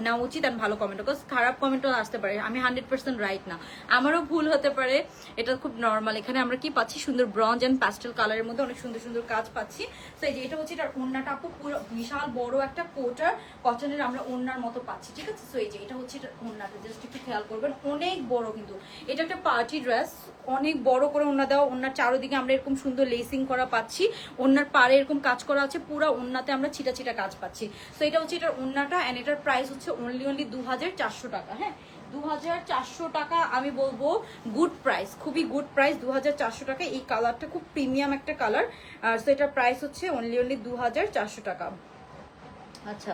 নেওয়া উচিত। অ্যান্ড ভালো কমেন্ট, বিকজ খারাপ কমেন্টও আসতে পারে, আমি 100% রাইট না, আমারও ভুল হতে পারে, এটা খুব নর্মাল। এখানে আমরা কি পাচ্ছি, সুন্দর ব্রঞ্জ অ্যান্ড প্যাস্টেল কালারের মধ্যে অনেক সুন্দর সুন্দর কাজ পাচ্ছি। তো এই যে এটা হচ্ছে এটার ওড়নাটা আপু, পুরো বিশাল বড় একটা কোটার কটনের আমরা ওড়নার মতো পাচ্ছি, ঠিক আছে। সো এই যে এটা হচ্ছে এটার ওড়নাটা, জাস্ট একটু খেয়াল করবেন, অনেক বড়, কিন্তু এটা একটা পার্টি ড্রেস, অনেক বড় করে ওড়না দেওয়া। ওড়নার চারোদিকে আমরা এরকম সুন্দর লেসিং করা পাচ্ছি, ওড়নার পাড়ে এরকম কাজ করা আছে, পুরো ওড়নাতে আমরা ছিটা ছিটা কাজ পাচ্ছি। তো এটা হচ্ছে এটার ওড়নাটা, এন্ড এটার প্রাইস হচ্ছে অনলি 2400 টাকা। হ্যাঁ, 2400 টাকা আমি বলবো গুড প্রাইস, খুবই গুড প্রাইস। 2400 টাকা, এই কালারটা খুব প্রিমিয়াম একটা কালার। সো এটার প্রাইস হচ্ছে অনলি 2400 টাকা। আচ্ছা,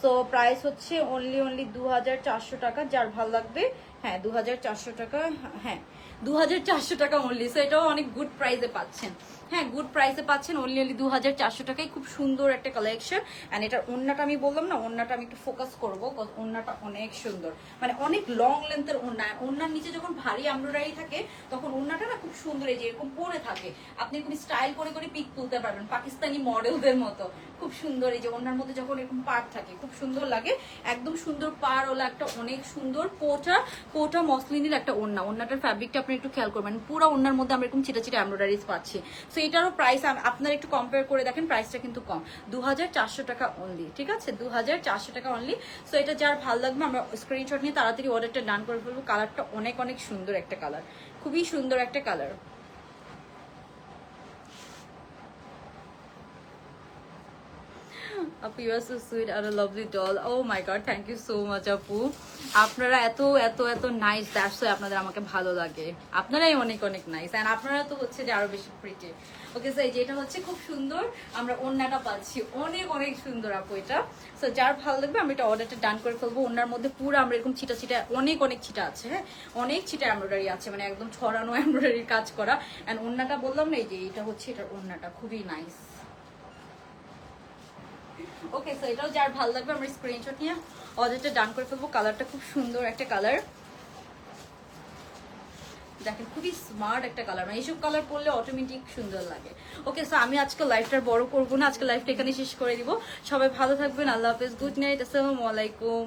সো প্রাইস হচ্ছে অনলি 2400 টাকা, যার ভালো লাগবে। হ্যাঁ, 2400 টাকা, হ্যাঁ 2400 টাকা অনলি। সো এটাও অনেক গুড প্রাইসে পাচ্ছেন। হ্যাঁ, গুড প্রাইসে পাচ্ছেন অনলি 2400 টাকায়, খুব সুন্দর একটা কালেকশন। অ্যান্ড এটার ওড়নাটা আমি বললাম না, ওড়নাটা আমি একটু ফোকাস করবো, ওড়নাটা অনেক সুন্দর, মানে অনেক লং লেন্থের ওড়না। ওড়নার নিচে যখন ভারী এমব্রয়ডারি থাকে তখন ওড়নাটা না খুব সুন্দর, এই যে এরকম পরে থাকে, আপনি এরকম স্টাইল করে করে পিক তুলতে পারবেন পাকিস্তানি মডেলদের মতো, খুব সুন্দর। এই যে ওড়নার মধ্যে যখন এরকম পাড় থাকে খুব সুন্দর লাগে, একদম সুন্দর পাড় ওলা একটা অনেক সুন্দর কোটা মসলিনের একটা ওড়না। ওড়নাটার ফ্যাব্রিকটা আপনি একটু খেয়াল করবেন, পুরো ওড়নার মধ্যে আমরা এরকম ছিটা ছিটা এমব্রয়ডারিজ পাচ্ছি। সো এটারও প্রাইস আপনারা একটু কম্পেয়ার করে দেখেন, প্রাইসটা কিন্তু কম, 2400 টাকা অনলি, ঠিক আছে, 2400 টাকা অনলি। সো এটা যার ভালো লাগবে আমরা স্ক্রিনশট নিয়ে তাড়াতাড়ি অর্ডারটা ডান করে ফেলবো। কালারটা অনেক অনেক সুন্দর একটা কালার, খুবই সুন্দর একটা কালার। আপু ইউ আর সো সুইট আর a lovely doll. Oh my god, thank you so much আপু, আপনারা এত এত এত নাইস, দ্যাটস ওয়াই আপনাদের আমাকে ভালো লাগে, আপনারাই অনেক অনেক নাইস। অ্যান্ড আপনারা তো হচ্ছে যে আরো বেশি প্রিটি। ওকে, সো এই যে এটা হচ্ছে খুব সুন্দর, আমরা ওড়নাটা পাচ্ছি অনেক অনেক সুন্দর আপু এটা। সো যার ভালো লাগবে আমি এটা অর্ডারটা ডান করে ফেলবো। ওড়নার মধ্যে পুরো আমরা এরকম ছিটা ছিটা অনেক অনেক ছিটা আছে, হ্যাঁ অনেক ছিটা এমব্রয়ডারি আছে, মানে একদম ছড়ানো এমব্রয়ডারির কাজ করা। অ্যান্ড ওড়নাটা বললাম না, এই যে এটা হচ্ছে এটার ওড়নাটা খুবই নাইস। ওকে, সো এটাও যার ভালো লাগবে আমরা স্ক্রিনশট নিয়ে অর্ডারটা ডান করে ফেলবো। কালারটা খুব সুন্দর একটা কালার, দেখেন খুবই স্মার্ট একটা কালার, মানে এইসব কালার পরলে অটোমেটিক সুন্দর লাগে। ওকে, সো আমি আজকে লাইফটা বড় করবো না, আজকে লাইফটা এখানে শেষ করে দিব। সবাই ভালো থাকবেন, আল্লাহ হাফেজ, গুড নাইট, আসসালামু আলাইকুম।